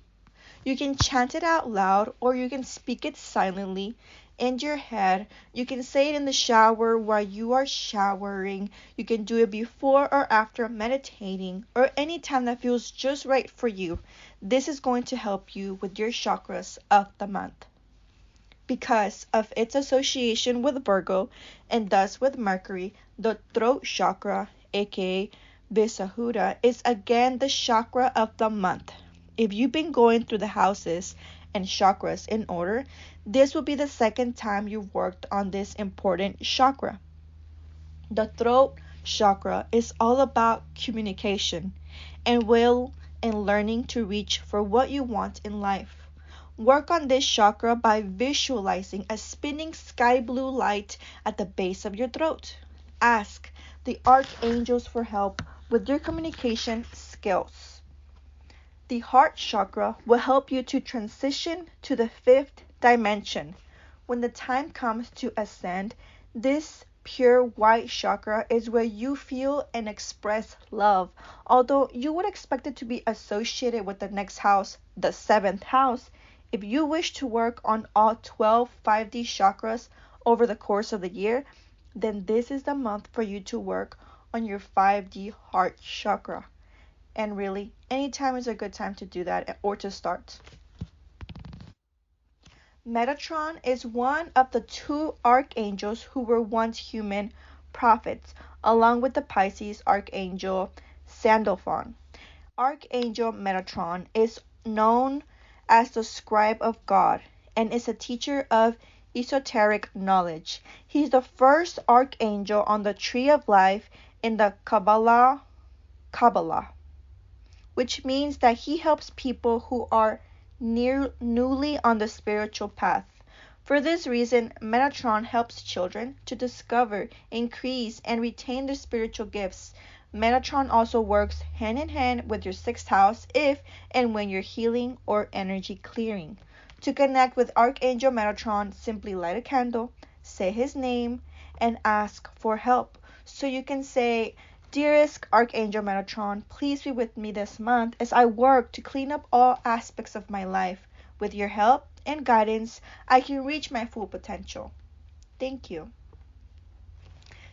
A: You can chant it out loud or you can speak it silently in your head. You can say it in the shower while you are showering. You can do it before or after meditating or any time that feels just right for you. This is going to help you with your chakras of the month. Because of its association with Virgo and thus with Mercury, the throat chakra, aka Visahura, is again the chakra of the month. If you've been going through the houses and chakras in order, this will be the second time you've worked on this important chakra. The throat chakra is all about communication and will and learning to reach for what you want in life. Work on this chakra by visualizing a spinning sky blue light at the base of your throat. Ask the archangels for help with your communication skills. The heart chakra will help you to transition to the 5th dimension. When the time comes to ascend, this pure white chakra is where you feel and express love. Although you would expect it to be associated with the next house, the 7th house, if you wish to work on all 12 5D chakras over the course of the year, then this is the month for you to work on your 5D heart chakra. And really, any time is a good time to do that or to start. Metatron is one of the 2 archangels who were once human prophets, along with the Pisces archangel Sandalphon. Archangel Metatron is known as the scribe of God and is a teacher of esoteric knowledge. He's the first archangel on the tree of life in the Kabbalah, which means that he helps people who are newly on the spiritual path. For this reason, Metatron helps children to discover, increase, and retain their spiritual gifts. Metatron also works hand in hand with your 6th house if and when you're healing or energy clearing. To connect with Archangel Metatron, simply light a candle, say his name, and ask for help. So you can say, "Dearest Archangel Metatron, please be with me this month as I work to clean up all aspects of my life. With your help and guidance, I can reach my full potential. Thank you."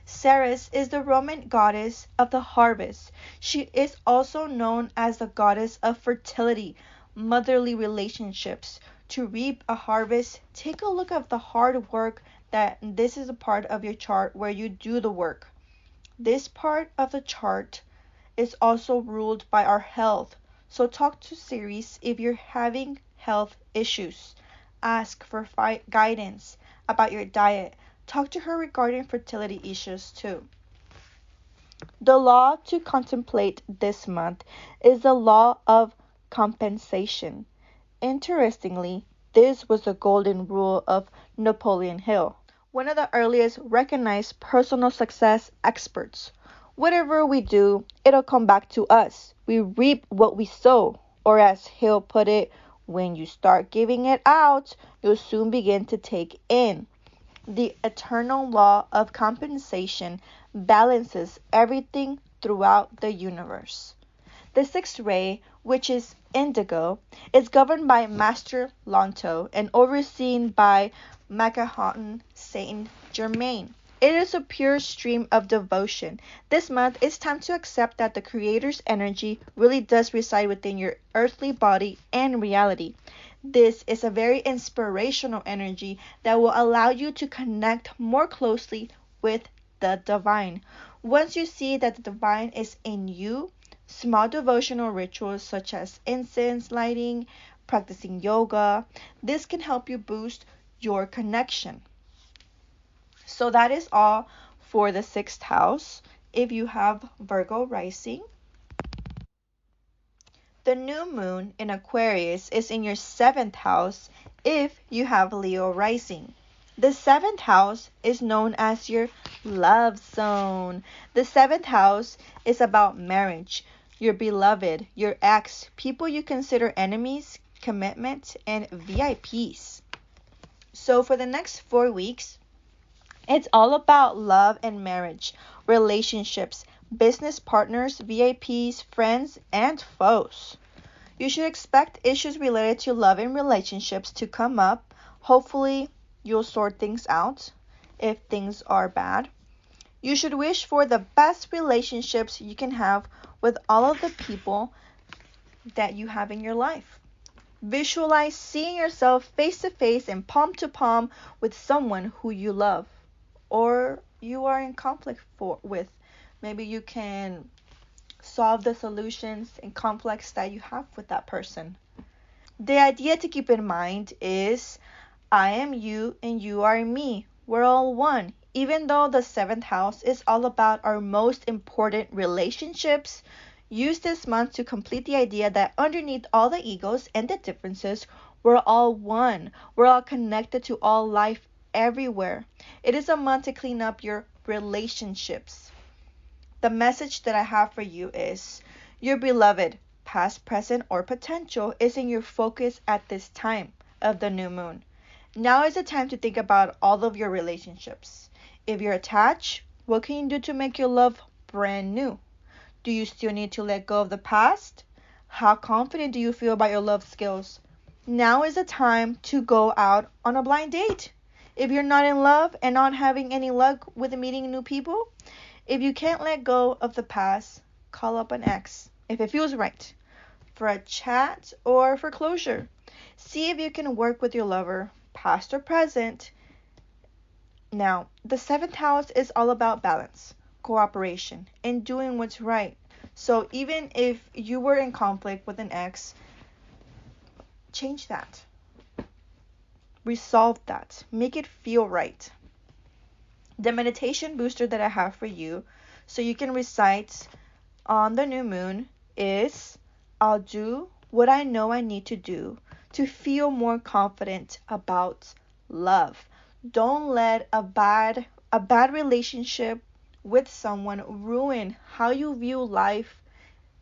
A: Ceres is the Roman goddess of the harvest. She is also known as the goddess of fertility, motherly relationships. To reap a harvest, take a look at the hard work that this is a part of your chart where you do the work. This part of the chart is also ruled by our health, so talk to Ceres if you're having health issues. Ask for guidance about your diet. Talk to her regarding fertility issues too. The law to contemplate this month is the law of compensation. Interestingly, this was the golden rule of Napoleon Hill, one of the earliest recognized personal success experts. Whatever we do, it'll come back to us. We reap what we sow. Or as Hill put it, when you start giving it out, you'll soon begin to take in. The eternal law of compensation balances everything throughout the universe. The 6th ray, which is indigo, is governed by Master Lonto and overseen by Macahaon Saint Germain. It is a pure stream of devotion. This month, it's time to accept that the Creator's energy really does reside within your earthly body and reality. This is a very inspirational energy that will allow you to connect more closely with the divine. Once you see that the divine is in you, small devotional rituals such as incense lighting, practicing yoga, this can help you boost your connection. So that is all for the sixth house. If you have Virgo rising, the new moon in Aquarius is in your seventh house if you have Leo rising. The seventh house is known as your love zone. The seventh house is about marriage, your beloved, your ex, people you consider enemies, commitment, and VIPs. So for the next 4 weeks, it's all about love and marriage, relationships, business partners, VIPs, friends, and foes. You should expect issues related to love and relationships to come up. Hopefully, you'll sort things out if things are bad. You should wish for the best relationships you can have with all of the people that you have in your life. Visualize seeing yourself face to face and palm to palm with someone who you love or you are in conflict with. Maybe you can solve the solutions and conflicts that you have with that person. The idea to keep in mind is I am you and you are me. We're all one. Even though the seventh house is all about our most important relationships, use this month to complete the idea that underneath all the egos and the differences, we're all one. We're all connected to all life everywhere. It is a month to clean up your relationships. The message that I have for you is your beloved, past, present, or potential, is in your focus at this time of the new moon. Now is the time to think about all of your relationships. If you're attached, what can you do to make your love brand new? Do you still need to let go of the past? How confident do you feel about your love skills? Now is the time to go out on a blind date. If you're not in love and not having any luck with meeting new people, if you can't let go of the past, call up an ex if it feels right for a chat or for closure. See if you can work with your lover, past or present. Now, the seventh house is all about balance, cooperation, and doing what's right. So even if you were in conflict with an ex, change that. Resolve that. Make it feel right. The meditation booster that I have for you, so you can recite on the new moon, is I'll do what I know I need to do to feel more confident about love. Don't let a bad relationship with someone ruin how you view life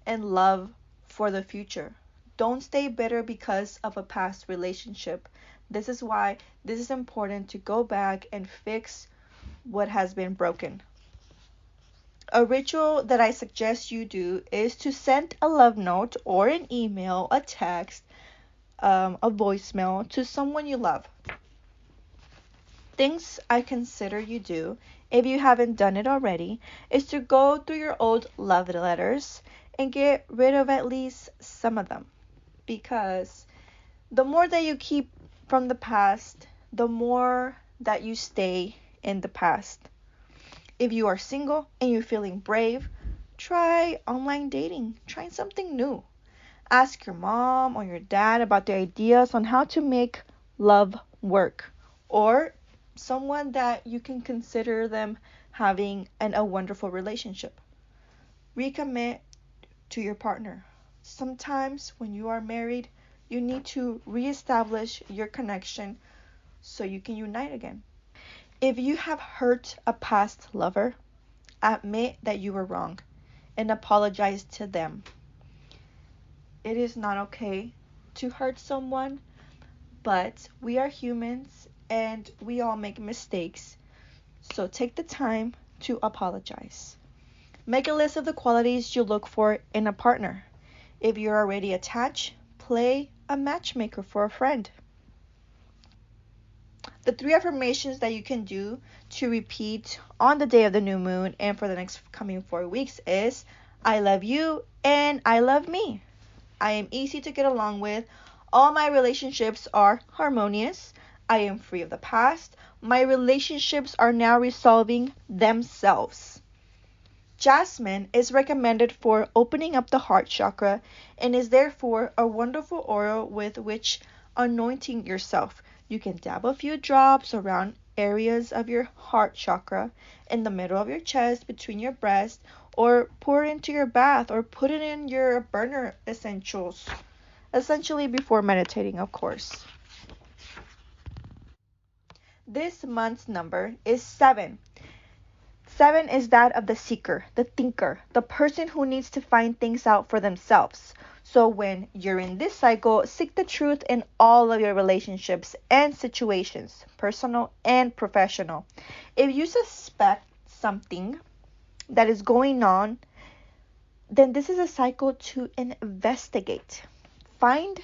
A: and love for the future. Don't stay bitter because of a past relationship. This is why this is important to go back and fix what has been broken. A ritual that I suggest you do is to send a love note or an email, a text, a voicemail to someone you love. Things I consider you do, if you haven't done it already, is to go through your old love letters and get rid of at least some of them. Because the more that you keep from the past, the more that you stay in the past. If you are single and you're feeling brave, try online dating. Try something new. Ask your mom or your dad about their ideas on how to make love work. Or someone that you can consider them having a wonderful relationship. Recommit to your partner. Sometimes when you are married, you need to reestablish your connection so you can unite again. If you have hurt a past lover, admit that you were wrong and apologize to them. It is not okay to hurt someone, but we are humans and we all make mistakes. So take the time to apologize. Make a list of the qualities you look for in a partner. If you're already attached, play a matchmaker for a friend. The 3 affirmations that you can do to repeat on the day of the new moon and for the next coming 4 weeks is I love you and I love me. I am easy to get along with. All my relationships are harmonious. I am free of the past. My relationships are now resolving themselves. Jasmine is recommended for opening up the heart chakra and is therefore a wonderful oil with which anointing yourself. You can dab a few drops around areas of your heart chakra, in the middle of your chest, between your breasts, or pour it into your bath, or put it in your burner essentials. Essentially before meditating, of course. This month's number is 7. 7 is that of the seeker, the thinker, the person who needs to find things out for themselves. So when you're in this cycle, seek the truth in all of your relationships and situations, personal and professional. If you suspect something that is going on, then this is a cycle to investigate. Find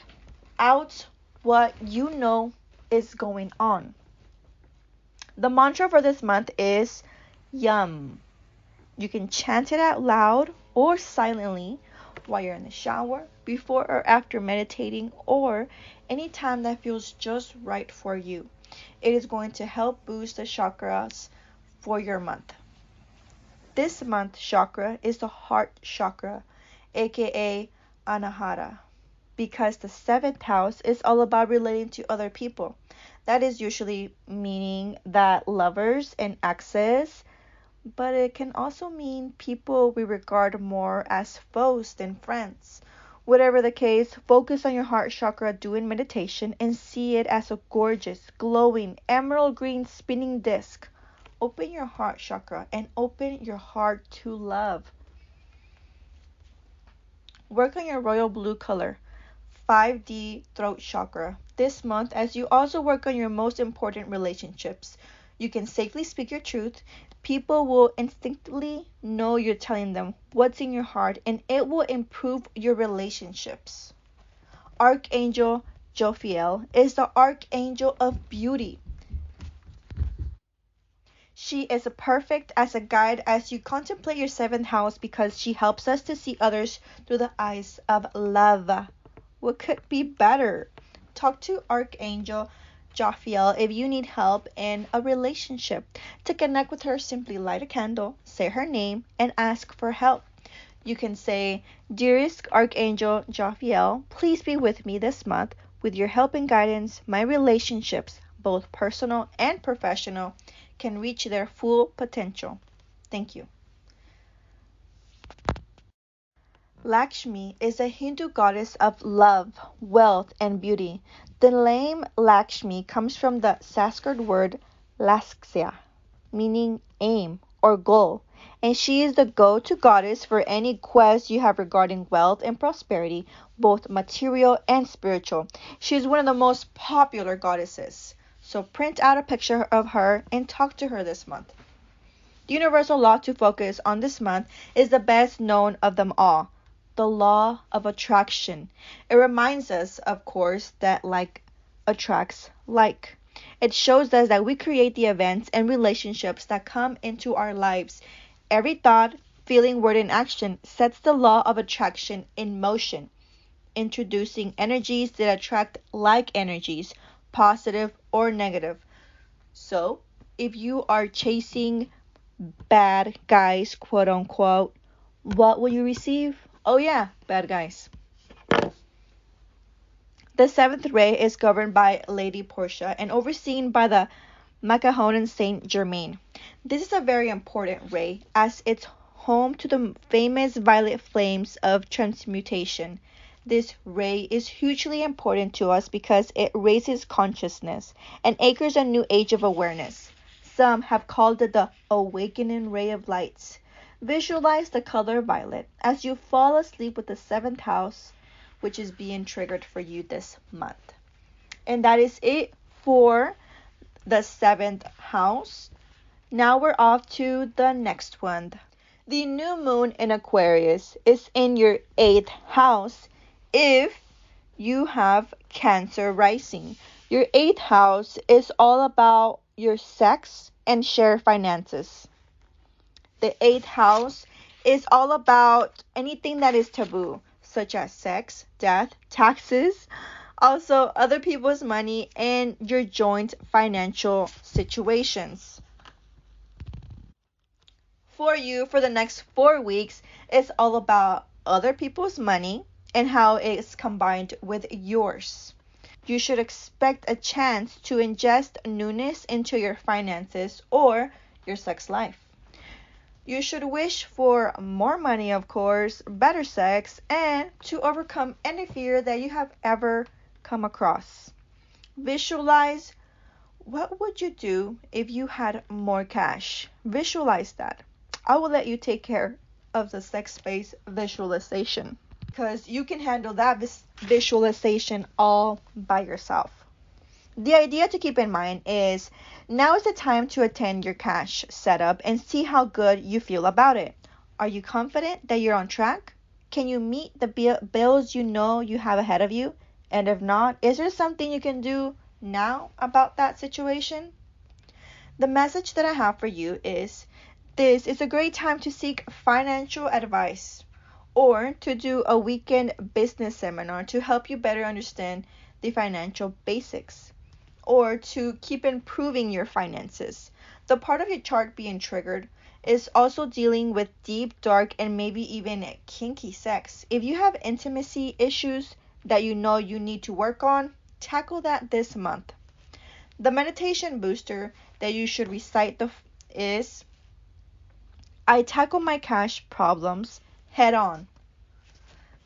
A: out what you know is going on. The mantra for this month is Yum. You can chant it out loud or silently while you're in the shower, before or after meditating, or any time that feels just right for you. It is going to help boost the chakras for your month. This month's chakra is the heart chakra, aka Anahata, because the 7th house is all about relating to other people. That is usually meaning that lovers and exes, but it can also mean people we regard more as foes than friends. Whatever the case, focus on your heart chakra doing meditation and see it as a gorgeous, glowing, emerald green spinning disc. Open your heart chakra and open your heart to love. Work on your royal blue color, 5D throat chakra, this month as you also work on your most important relationships. You can safely speak your truth. People will instinctively know you're telling them what's in your heart, and it will improve your relationships. Archangel Jophiel is the archangel of beauty. She is perfect as a guide as you contemplate your 7th house because she helps us to see others through the eyes of love. What could be better? Talk to Archangel Jophiel if you need help in a relationship. To connect with her, simply light a candle, say her name, and ask for help. You can say, Dearest Archangel Jophiel, please be with me this month. With your help and guidance, my relationships, both personal and professional, can reach their full potential. Thank you. Lakshmi is a Hindu goddess of love, wealth, and beauty. The name Lakshmi comes from the Sanskrit word Lakshya, meaning aim or goal, and she is the go-to goddess for any quest you have regarding wealth and prosperity, both material and spiritual. She is one of the most popular goddesses. So print out a picture of her and talk to her this month. The universal law to focus on this month is the best known of them all, the law of attraction. It reminds us, of course, that like attracts like. It shows us that we create the events and relationships that come into our lives. Every thought, feeling, word, and action sets the law of attraction in motion, introducing energies that attract like energies, positive or negative. So, if you are chasing bad guys, quote unquote, what will you receive? Oh yeah, bad guys. The 7th ray is governed by Lady Portia and overseen by the Macahonan Saint Germain. This is a very important ray as it's home to the famous violet flames of transmutation. This ray is hugely important to us because it raises consciousness and anchors a new age of awareness. Some have called it the awakening ray of lights. Visualize the color violet as you fall asleep with the 7th house, which is being triggered for you this month. And that is it for the 7th house. Now we're off to the next one. The new moon in Aquarius is in your 8th house if you have Cancer Rising. Your 8th house is all about your sex and shared finances. The 8th house is all about anything that is taboo, such as sex, death, taxes, Also, other people's money and your joint financial situations. For you, for the next 4 weeks, it's all about other people's money and how it's combined with yours. You should expect a chance to ingest newness into your finances or your sex life. You should wish for more money, of course, better sex, and to overcome any fear that you have ever come across. Visualize what would you do if you had more cash? Visualize that. I will let you take care of the sex space visualization because you can handle that visualization all by yourself. The idea to keep in mind is now is the time to attend your cash setup and see how good you feel about it. Are you confident that you're on track? Can you meet the bills you know you have ahead of you? And if not, is there something you can do now about that situation? The message that I have for you is this is a great time to seek financial advice or to do a weekend business seminar to help you better understand the financial basics or to keep improving your finances. The part of your chart being triggered is also dealing with deep, dark, and maybe even kinky sex. If you have intimacy issues that you know you need to work on, tackle that this month. The meditation booster that you should recite is I tackle my cash problems head on.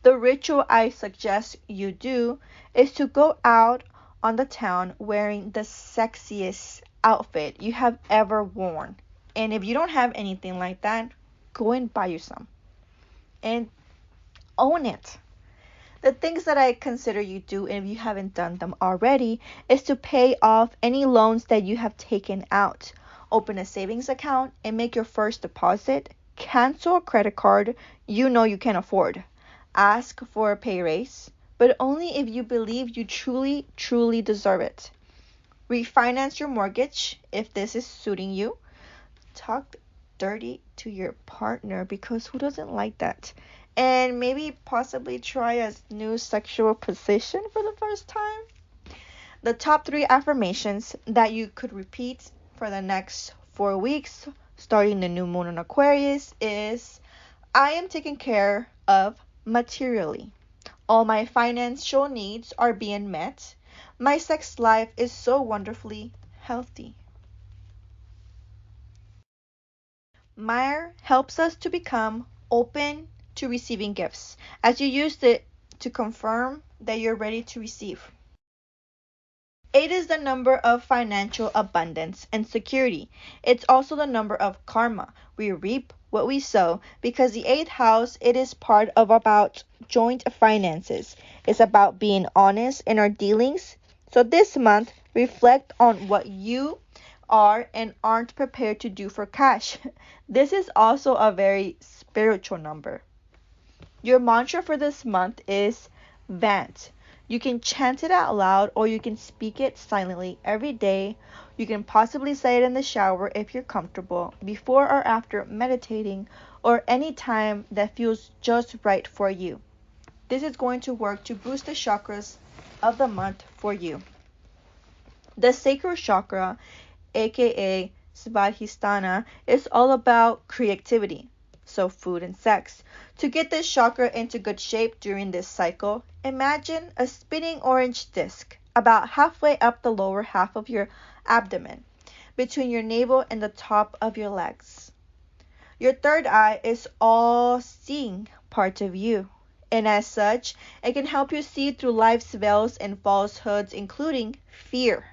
A: The ritual I suggest you do is to go out on the town wearing the sexiest outfit you have ever worn. And if you don't have anything like that, go and buy you some and own it. The things that I consider you do, and if you haven't done them already, is to pay off any loans that you have taken out. Open a savings account and make your first deposit. Cancel a credit card you know you can afford. Ask for a pay raise, but only if you believe you truly, truly deserve it. Refinance your mortgage if this is suiting you. Talk dirty to your partner because who doesn't like that? And maybe possibly try a new sexual position for the first time. The top 3 affirmations that you could repeat for the next 4 weeks, starting the new moon in Aquarius, is I am taken care of materially. All my financial needs are being met. My sex life is so wonderfully healthy. Meyer helps us to become open to receiving gifts as you use it to confirm that you're ready to receive. 8 is the number of financial abundance and security. It's also the number of karma. We reap what we sow because the 8th house, it is part of about joint finances. It's about being honest in our dealings. So this month, reflect on what you are and aren't prepared to do for cash. This is also a very spiritual number. Your mantra for this month is Vant. You can chant it out loud or you can speak it silently every day. You can possibly say it in the shower if you're comfortable, before or after meditating, or any time that feels just right for you. This is going to work to boost the chakras of the month for you. The sacral chakra, aka Svadhisthana, is all about creativity, so food and sex. To get this chakra into good shape during this cycle, imagine a spinning orange disc about halfway up the lower half of your abdomen, between your navel and the top of your legs. Your third eye is all-seeing part of you, and as such, it can help you see through life's veils and falsehoods, including fear.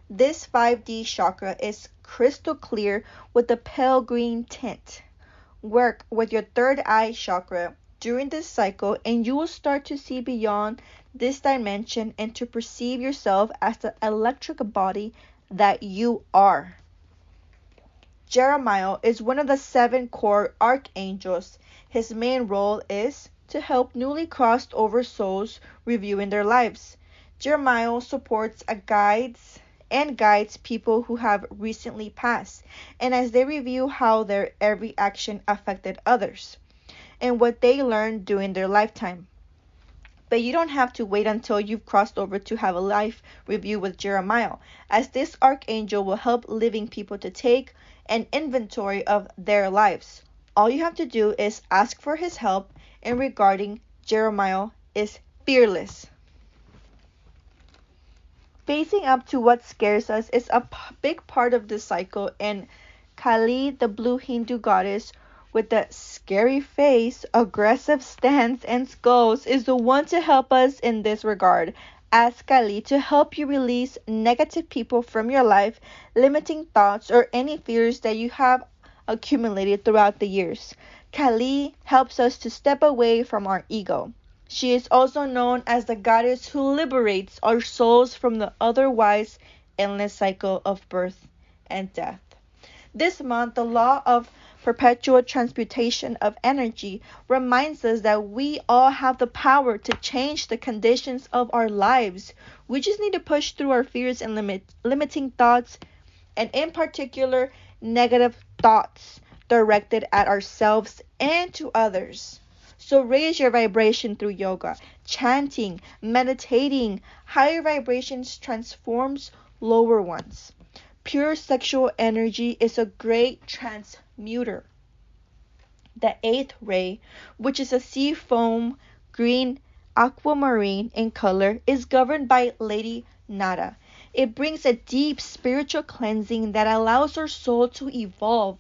A: This 5D chakra is crystal clear with a pale green tint. Work with your third eye chakra during this cycle and you will start to see beyond this dimension and to perceive yourself as the electric body that you are. Jeremiah is one of the 7 core archangels. His main role is to help newly crossed over souls reviewing their lives. Jeremiah supports guides people who have recently passed, and as they review how their every action affected others and what they learned during their lifetime. But you don't have to wait until you've crossed over to have a life review with Jeremiah, as this archangel will help living people to take an inventory of their lives. All you have to do is ask for his help, and regarding Jeremiah is fearless. Facing up to what scares us is a big part of this cycle, and Kali, the blue Hindu goddess with the scary face, aggressive stance, and skulls, is the one to help us in this regard. Ask Kali to help you release negative people from your life, limiting thoughts, or any fears that you have accumulated throughout the years. Kali helps us to step away from our ego. She is also known as the goddess who liberates our souls from the otherwise endless cycle of birth and death. This month, the law of perpetual transmutation of energy reminds us that we all have the power to change the conditions of our lives. We just need to push through our fears and limiting thoughts, and in particular, negative thoughts directed at ourselves and to others. So raise your vibration through yoga, chanting, meditating. Higher vibrations transforms lower ones. Pure sexual energy is a great transmuter. The eighth ray, which is a sea foam green aquamarine in color, is governed by Lady Nada. It brings a deep spiritual cleansing that allows our soul to evolve.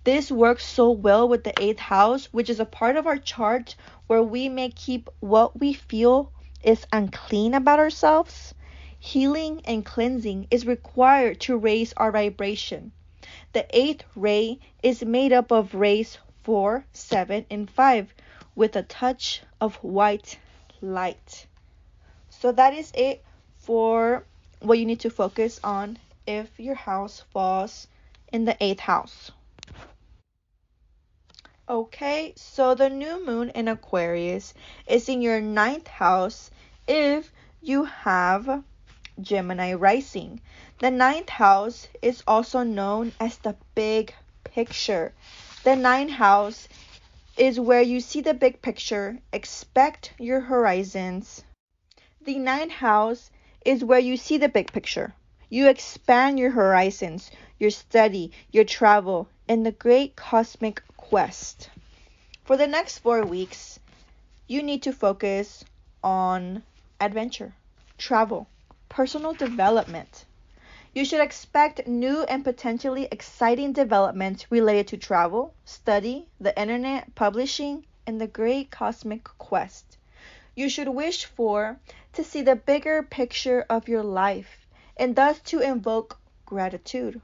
A: This works so well with the eighth house, which is a part of our chart where we may keep what we feel is unclean about ourselves. Healing and cleansing is required to raise our vibration. The eighth ray is made up of rays 4, 7, and 5 with a touch of white light. So that is it for what you need to focus on if your house falls in the eighth house. Okay, so the new moon in Aquarius is in your ninth house if you have Gemini Rising. The ninth house is also known as the big picture. The ninth house is where you see the big picture, expect your horizons. The ninth house is where you see the big picture. You expand your horizons, your study, your travel, and the great cosmic quest. For the next 4 weeks, you need to focus on adventure, travel, personal development. You should expect new and potentially exciting developments related to travel, study, the internet, publishing, and the great cosmic quest. You should wish to see the bigger picture of your life, and thus to invoke gratitude.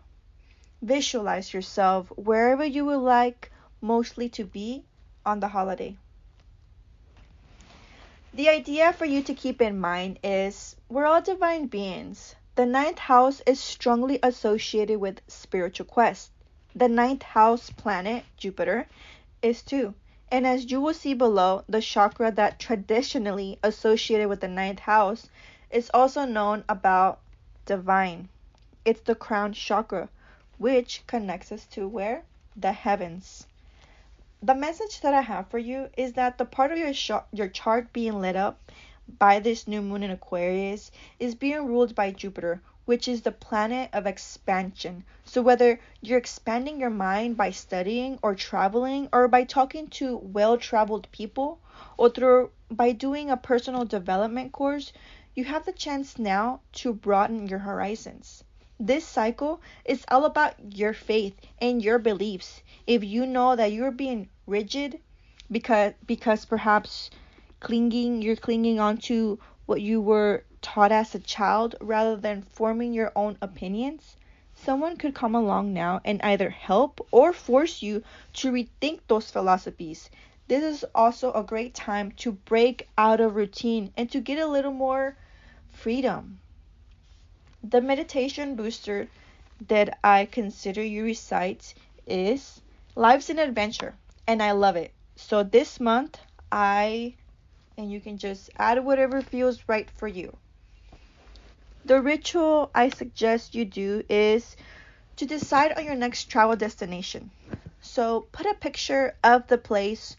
A: Visualize yourself wherever you would like mostly to be on the holiday. The idea for you to keep in mind is we're all divine beings. The ninth house is strongly associated with spiritual quest. The ninth house planet, Jupiter, is too. And as you will see below, the chakra that traditionally associated with the ninth house is also known about divine. It's the crown chakra, which connects us to where? The heavens. The message that I have for you is that the part of your chart being lit up by this new moon in Aquarius is being ruled by Jupiter, which is the planet of expansion. So whether you're expanding your mind by studying or traveling or by talking to well-traveled people or by doing a personal development course, you have the chance now to broaden your horizons. This cycle is all about your faith and your beliefs. If you know that you're being rigid because perhaps you're clinging on to what you were taught as a child rather than forming your own opinions, someone could come along now and either help or force you to rethink those philosophies. This is also a great time to break out of routine and to get a little more freedom. The meditation booster that I consider you recite is Life's an Adventure, and I love it. So this month, and you can just add whatever feels right for you. The ritual I suggest you do is to decide on your next travel destination. So put a picture of the place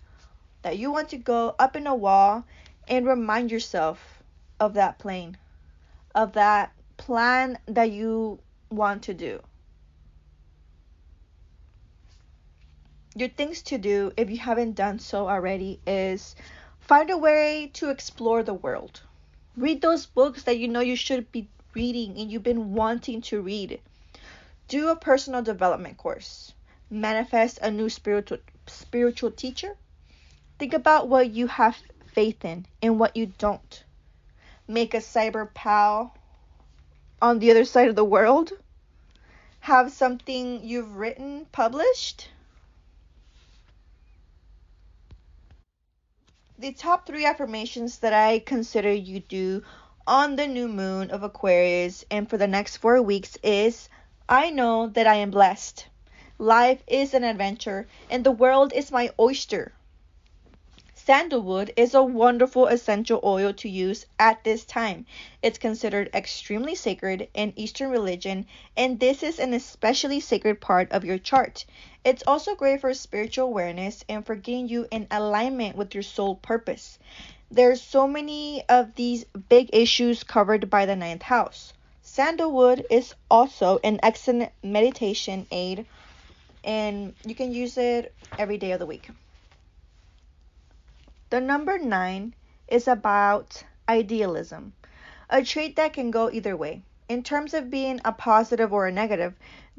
A: that you want to go up in a wall and remind yourself of that of that plan that you want to do. Your things to do, if you haven't done so already, is find a way to explore the world. Read those books that you know you should be reading and you've been wanting to read. Do a personal development course. Manifest a new spiritual teacher. Think about what you have faith in and what you don't. Make a cyber pal on the other side of the world. Have something you've written published. The top 3 affirmations that I consider you do on the new moon of Aquarius and for the next 4 weeks is: I know that I am blessed. Life is an adventure and the world is my oyster. Sandalwood is a wonderful essential oil to use at this time. It's considered extremely sacred in Eastern religion, and this is an especially sacred part of your chart. It's also great for spiritual awareness and for getting you in alignment with your soul purpose. There's so many of these big issues covered by the ninth house. Sandalwood is also an excellent meditation aid, and you can use it every day of the week. The number 9 is about idealism, a trait that can go either way. In terms of being a positive or a negative,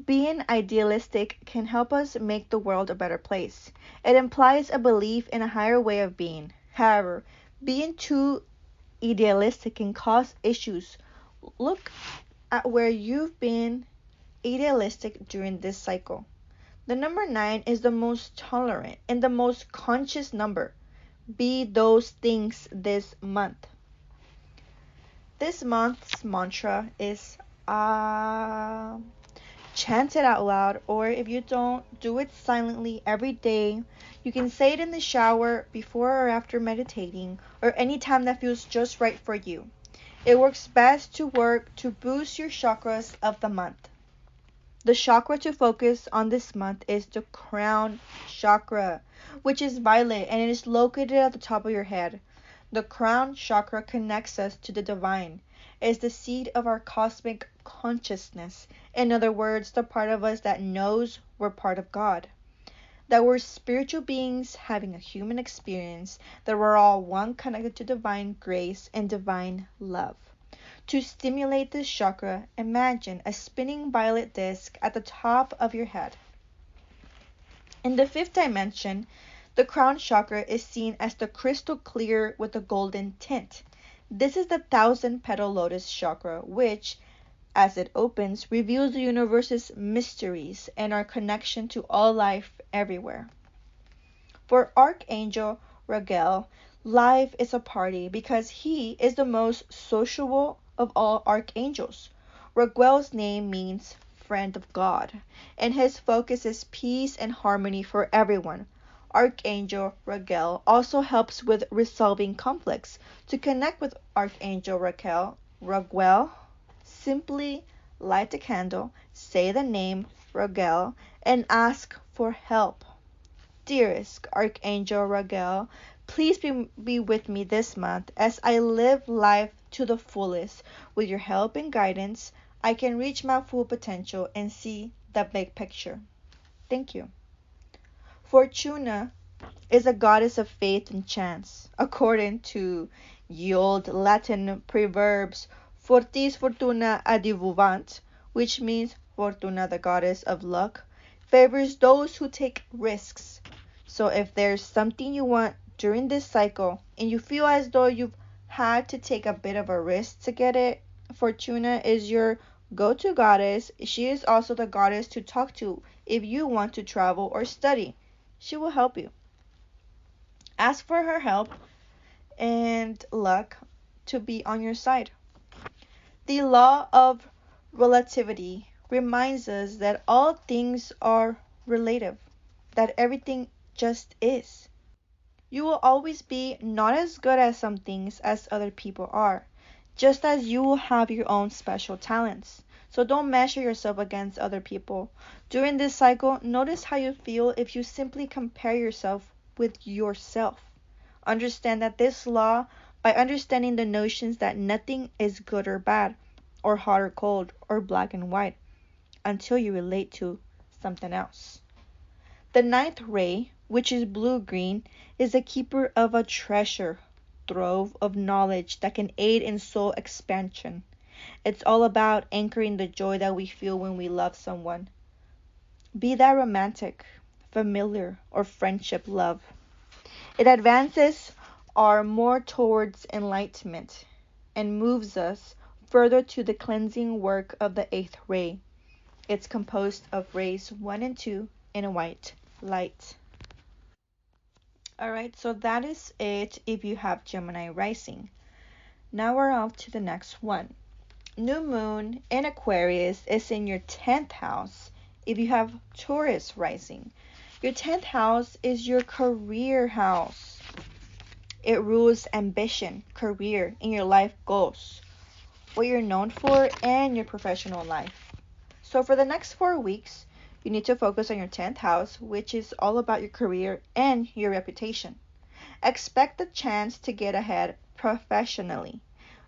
A: being idealistic can help us make the world a better place. It implies a belief in a higher way of being. However, being too idealistic can cause issues. Look at where you've been idealistic during this cycle. The number 9 is the most tolerant and the most conscious number. Be those things this month. This month's mantra is chant it out loud, or if you don't, do it silently every day. You can say it in the shower, before or after meditating, or any time that feels just right for you. It works best to work to boost your chakras of the month. The chakra to focus on this month is the crown chakra, which is violet and it is located at the top of your head. The crown chakra connects us to the divine. It is the seed of our cosmic consciousness. In other words, the part of us that knows we're part of God. That we're spiritual beings having a human experience, that we're all one connected to divine grace and divine love. To stimulate this chakra, imagine a spinning violet disc at the top of your head. In the 5th dimension, the crown chakra is seen as the crystal clear with a golden tint. This is the 1,000-petal lotus chakra, which, as it opens, reveals the universe's mysteries and our connection to all life everywhere. For Archangel Raguel, life is a party because he is the most sociable of all archangels. Raguel's name means friend of God, and his focus is peace and harmony for everyone. Archangel Raguel also helps with resolving conflicts. To connect with Archangel Raguel, simply light a candle, say the name Raguel, and ask for help. Dearest Archangel Raguel, please be with me this month as I live life to the fullest. With your help and guidance, I can reach my full potential and see the big picture. Thank you. Fortuna is a goddess of faith and chance. According to the old Latin proverbs, Fortis fortuna adjuvant, which means Fortuna, the goddess of luck, favors those who take risks. So if there's something you want during this cycle and you feel as though you've had to take a bit of a risk to get it, Fortuna is your go-to goddess. She is also the goddess to talk to if you want to travel or study. She will help you. Ask for her help and luck to be on your side. The law of relativity reminds us that all things are relative, that everything just is. You will always be not as good at some things as other people are, just as you will have your own special talents. So don't measure yourself against other people. During this cycle, notice how you feel if you simply compare yourself with yourself. Understand that this law by understanding the notions that nothing is good or bad, or hot or cold, or black and white, until you relate to something else. The ninth ray, which is blue-green, is a keeper of a treasure trove of knowledge that can aid in soul expansion. It's all about anchoring the joy that we feel when we love someone, be that romantic, familiar, or friendship love. It advances our more towards enlightenment and moves us further to the cleansing work of the eighth ray. It's composed of rays 1 and 2 in a white light. Alright, so that is it if you have Gemini Rising. Now we're off to the next one. New Moon in Aquarius is in your 10th house if you have Taurus Rising. Your 10th house is your career house. It rules ambition, career, and your life goals, what you're known for, and your professional life. So for the next 4 weeks, you need to focus on your 10th house, which is all about your career and your reputation. Expect the chance to get ahead professionally.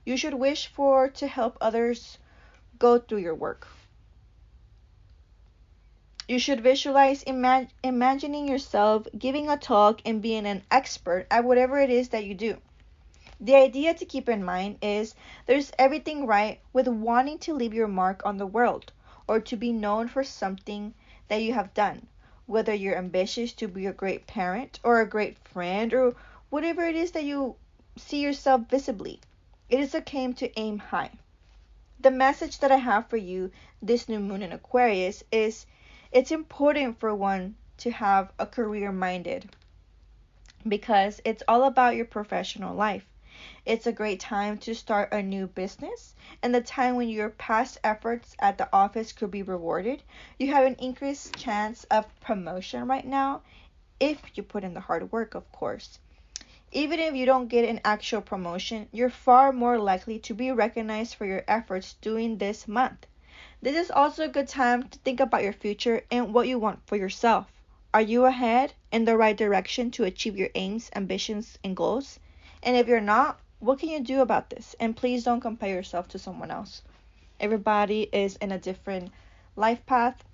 A: You should wish for to help others go through your work. You should visualize imagining yourself giving a talk and being an expert at whatever it is that you do. The idea to keep in mind is there's everything right with wanting to leave your mark on the world or to be known for something that you have done, whether you're ambitious to be a great parent or a great friend or whatever it is that you see yourself visibly. It is okay to aim high. The message that I have for you this new moon in Aquarius is it's important for one to have a career minded because it's all about your professional life. It's a great time to start a new business and the time when your past efforts at the office could be rewarded. You have an increased chance of promotion right now if you put in the hard work, of course. Even if you don't get an actual promotion, you're far more likely to be recognized for your efforts during this month. This is also a good time to think about your future and what you want for yourself. Are you ahead in the right direction to achieve your aims, ambitions, and goals? And if you're not, what can you do about this? And please don't compare yourself to someone else. Everybody is in a different life path.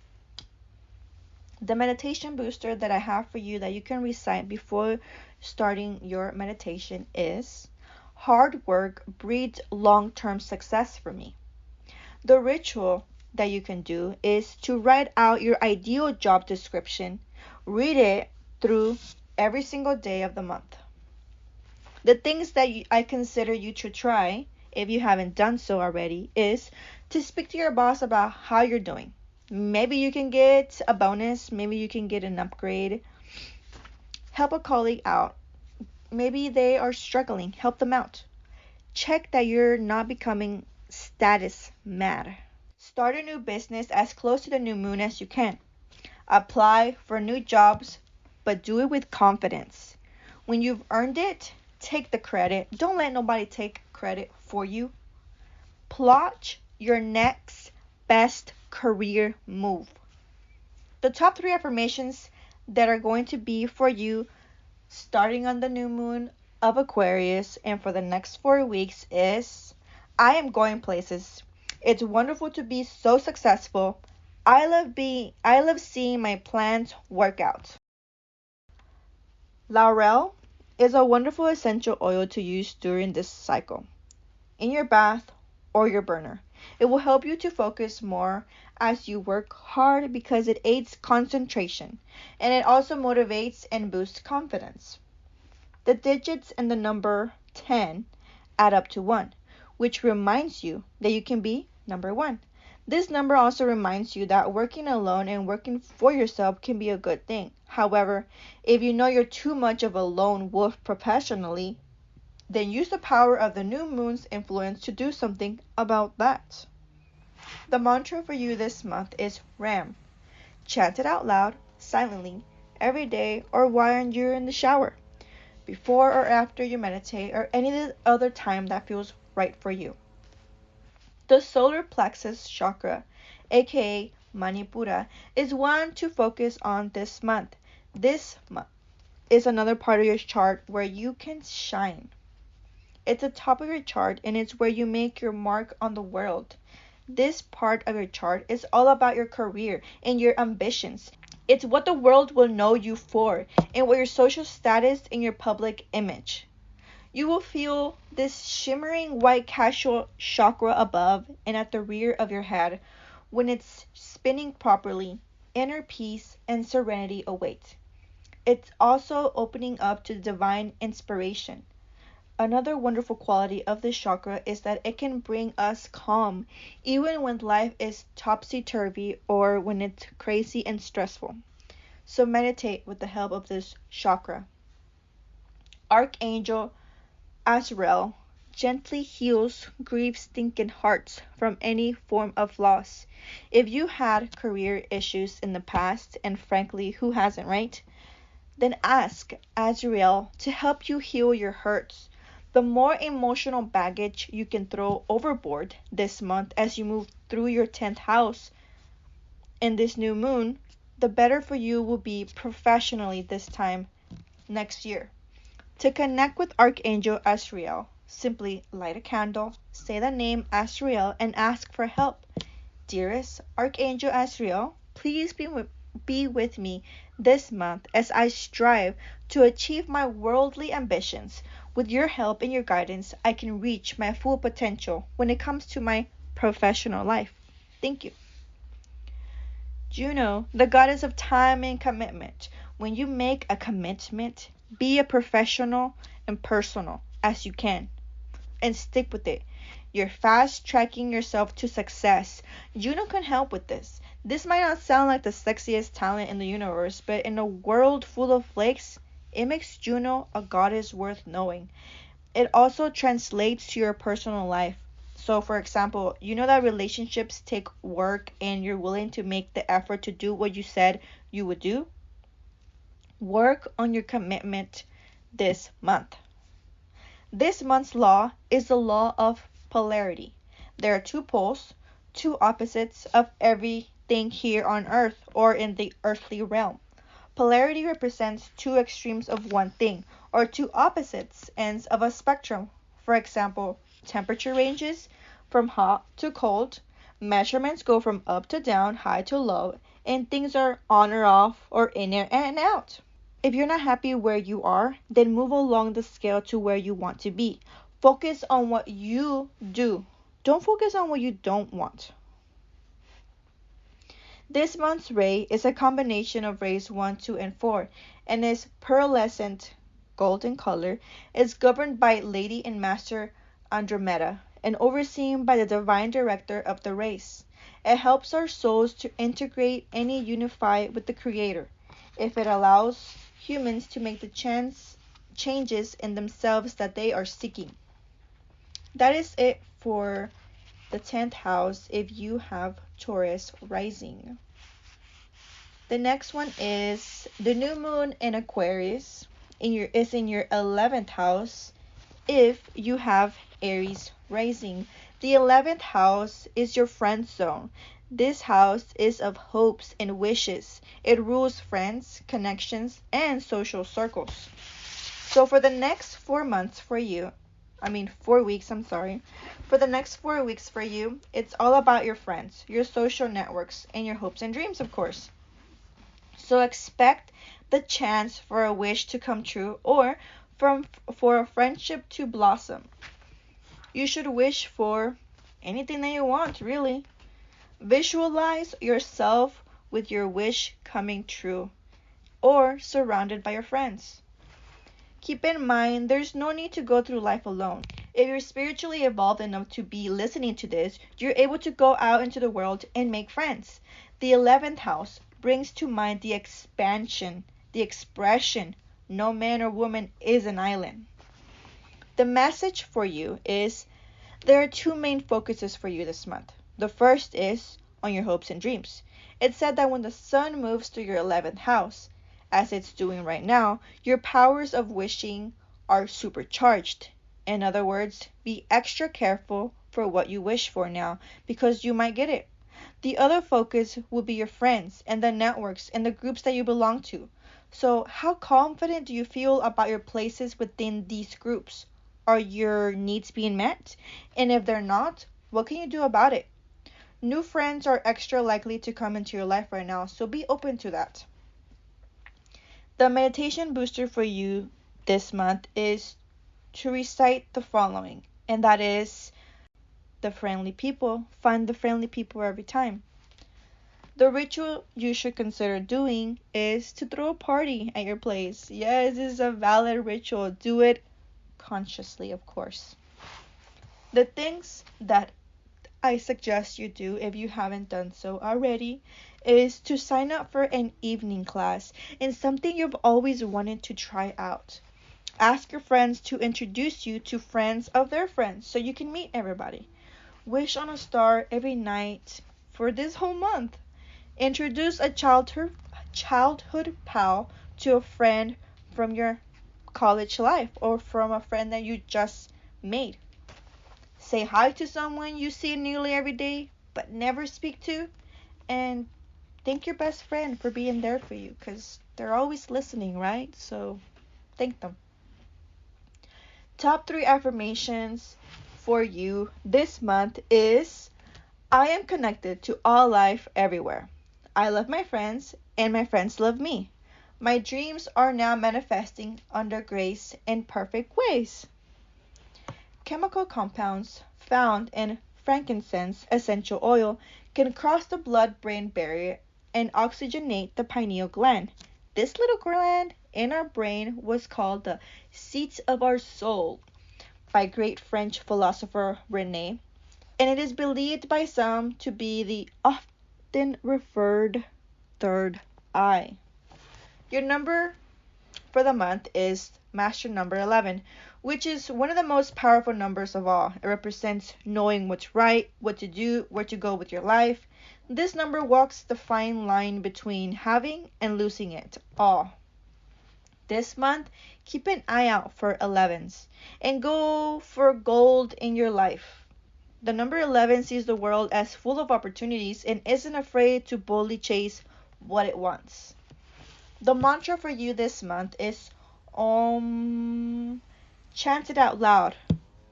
A: The meditation booster that I have for you that you can recite before starting your meditation is: hard work breeds long-term success for me. The ritual that you can do is to write out your ideal job description, read it through every single day of the month. The things that I consider you to try, if you haven't done so already, is to speak to your boss about how you're doing. Maybe you can get a bonus, maybe you can get an upgrade. Help a colleague out. Maybe they are struggling, help them out. Check that you're not becoming status mad. Start a new business as close to the new moon as you can. Apply for new jobs, but do it with confidence. When you've earned it, take the credit. Don't let nobody take credit for you. Plot your next best career move. The top 3 affirmations that are going to be for you starting on the new moon of Aquarius and for the next 4 weeks is: I am going places. It's wonderful to be so successful. I love seeing my plans work out. Laurel is a wonderful essential oil to use during this cycle, in your bath or your burner. It will help you to focus more as you work hard because it aids concentration and it also motivates and boosts confidence. The digits and the number 10 add up to 1, which reminds you that you can be number 1. This number also reminds you that working alone and working for yourself can be a good thing. However, if you know you're too much of a lone wolf professionally, then use the power of the new moon's influence to do something about that. The mantra for you this month is Ram. Chant it out loud, silently, every day or while you're in the shower, before or after you meditate, or any other time that feels right for you. The solar plexus chakra, aka Manipura, is one to focus on this month. This month is another part of your chart where you can shine. It's the top of your chart, and it's where you make your mark on the world. This part of your chart is all about your career and your ambitions. It's what the world will know you for and what your social status and your public image. You will feel this shimmering white casual chakra above and at the rear of your head. When it's spinning properly, inner peace and serenity await. It's also opening up to divine inspiration. Another wonderful quality of this chakra is that it can bring us calm, even when life is topsy-turvy or when it's crazy and stressful. So meditate with the help of this chakra. Archangel Azrael gently heals grief-stinking hearts from any form of loss. If you had career issues in the past, and frankly, who hasn't, right? Then ask Azrael to help you heal your hurts. The more emotional baggage you can throw overboard this month as you move through your 10th house in this new moon, the better for you will be professionally this time next year. To connect with Archangel Azrael, simply light a candle, say the name Azrael, and ask for help. Dearest Archangel Azrael, please be with me this month as I strive to achieve my worldly ambitions. With your help and your guidance, I can reach my full potential when it comes to my professional life. Thank you. Juno, the goddess of time and commitment. When you make a commitment, be a professional and personal as you can, and stick with it. You're fast tracking yourself to success. Juno can help with this. This might not sound like the sexiest talent in the universe, but in a world full of flakes, it makes Juno a goddess worth knowing. It also translates to your personal life. So, for example, you know that relationships take work and you're willing to make the effort to do what you said you would do? Work on your commitment this month. This month's law is the law of polarity. There are two poles, two opposites of everything here on earth or in the earthly realm. Polarity represents two extremes of one thing, or two opposites ends of a spectrum. For example, temperature ranges from hot to cold, measurements go from up to down, high to low, and things are on or off or in and out. If you're not happy where you are, then move along the scale to where you want to be. Focus on what you do. Don't focus on what you don't want. This month's ray is a combination of rays 1, 2, and 4, and is pearlescent golden color. Is governed by Lady and Master Andromeda and overseen by the divine director of the race. It helps our souls to integrate and unify with the Creator. If it allows humans to make the changes in themselves that they are seeking. That is it for the 10th house if you have Taurus Rising. The next one is the new moon in Aquarius is in your 11th house if you have Aries Rising. The 11th house is your friend zone. This house is of hopes and wishes. It rules friends, connections, and social circles. So for the next 4 months for you, 4 weeks, For the next 4 weeks for you, it's all about your friends, your social networks, and your hopes and dreams, of course. So expect the chance for a wish to come true or for a friendship to blossom. You should wish for anything that you want, really. Visualize yourself with your wish coming true or surrounded by your friends. Keep in mind, there's no need to go through life alone. If you're spiritually evolved enough to be listening to this, you're able to go out into the world and make friends. The 11th house brings to mind the expansion, the expression, no man or woman is an island. The message for you is there are two main focuses for you this month. The first is on your hopes and dreams. It's said that when the sun moves through your 11th house, as it's doing right now, your powers of wishing are supercharged. In other words, be extra careful for what you wish for now because you might get it. The other focus will be your friends and the networks and the groups that you belong to. So how confident do you feel about your places within these groups? Are your needs being met? And if they're not, what can you do about it? New friends are extra likely to come into your life right now, so be open to that. The meditation booster for you this month is to recite the following, and that is the friendly people. Find the friendly people every time. The ritual you should consider doing is to throw a party at your place. Yes, this is a valid ritual. Do it consciously, of course. The things that I suggest you do, if you haven't done so already, is to sign up for an evening class in something you've always wanted to try out. Ask your friends to introduce you to friends of their friends so you can meet everybody. Wish on a star every night for this whole month. Introduce a childhood pal to a friend from your college life or from a friend that you just made. Say hi to someone you see nearly every day but never speak to, and thank your best friend for being there for you because they're always listening, right? So thank them. Top 3 affirmations for you this month is: I am connected to all life everywhere. I love my friends and my friends love me. My dreams are now manifesting under grace in perfect ways. Chemical compounds found in frankincense essential oil can cross the blood-brain barrier and oxygenate the pineal gland. This little gland in our brain was called the seat of our soul by great French philosopher Rene, and it is believed by some to be the often referred third eye. Your number for the month is master number 11, which is one of the most powerful numbers of all. It represents knowing what's right, what to do, where to go with your life. This number walks the fine line between having and losing it all. This month, keep an eye out for 11s and go for gold in your life. The number 11 sees the world as full of opportunities and isn't afraid to boldly chase what it wants. The mantra for you this month is Om. Chant it out loud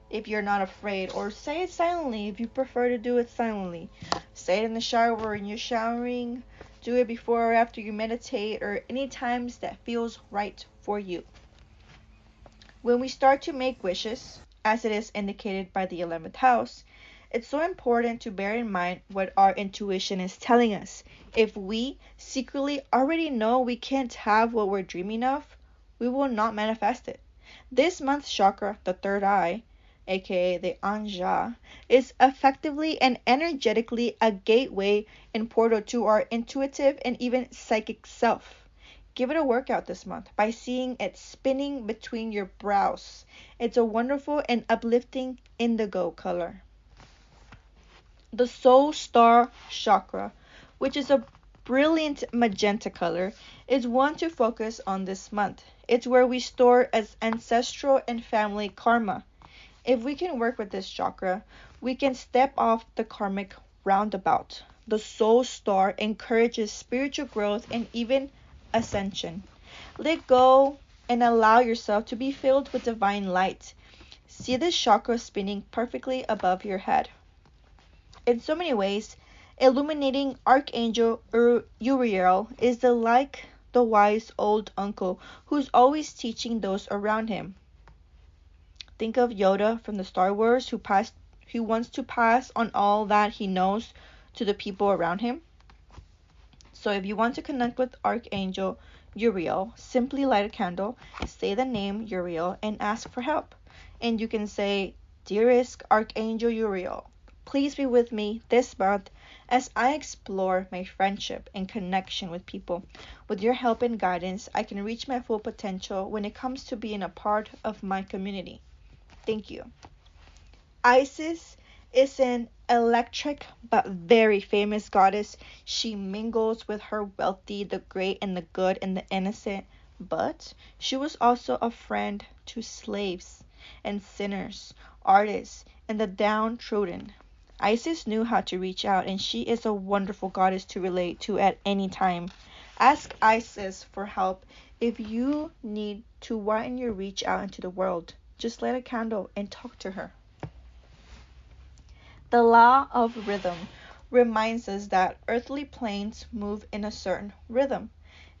A: if you're not afraid, or say it silently if you prefer to do it silently. Say it in the shower when you're showering. Do it before or after you meditate, or any times that feels right for you. When we start to make wishes, as it is indicated by the 11th house, it's so important to bear in mind what our intuition is telling us. If we secretly already know we can't have what we're dreaming of, we will not manifest it. This month's chakra, the third eye, aka the Anja, is effectively and energetically a gateway and portal to our intuitive and even psychic self. Give it a workout this month by seeing it spinning between your brows. It's a wonderful and uplifting indigo color. The Soul Star chakra, which is a brilliant magenta color, is one to focus on this month. It's where we store as ancestral and family karma. If we can work with this chakra, we can step off the karmic roundabout. The Soul Star encourages spiritual growth and even ascension. Let go and allow yourself to be filled with divine light. See this chakra spinning perfectly above your head. In so many ways, illuminating Archangel Uriel is like the wise old uncle who's always teaching those around him. Think of Yoda from the Star Wars who wants to pass on all that he knows to the people around him. So if you want to connect with Archangel Uriel, simply light a candle, say the name Uriel, and ask for help. And you can say, "Dearest Archangel Uriel, please be with me this month as I explore my friendship and connection with people. With your help and guidance, I can reach my full potential when it comes to being a part of my community. Thank you." Isis is an electric but very famous goddess. She mingles with her wealthy, the great and the good and the innocent, but she was also a friend to slaves and sinners, artists, and the downtrodden. Isis knew how to reach out, and she is a wonderful goddess to relate to at any time. Ask Isis for help if you need to widen your reach out into the world. Just light a candle and talk to her. The law of rhythm reminds us that earthly planes move in a certain rhythm.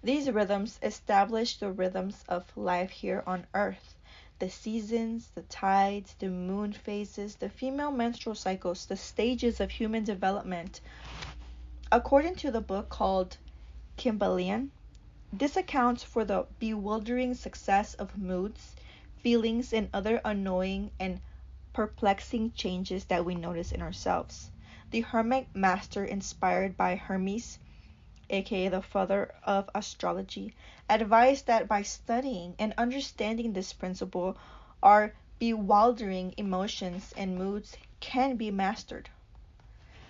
A: These rhythms establish the rhythms of life here on earth. The seasons, the tides, the moon phases, the female menstrual cycles, the stages of human development. According to the book called Kybalion, this accounts for the bewildering success of moods, feelings, and other annoying and perplexing changes that we notice in ourselves. The Hermit Master, inspired by Hermes, aka the father of astrology, advised that by studying and understanding this principle, our bewildering emotions and moods can be mastered.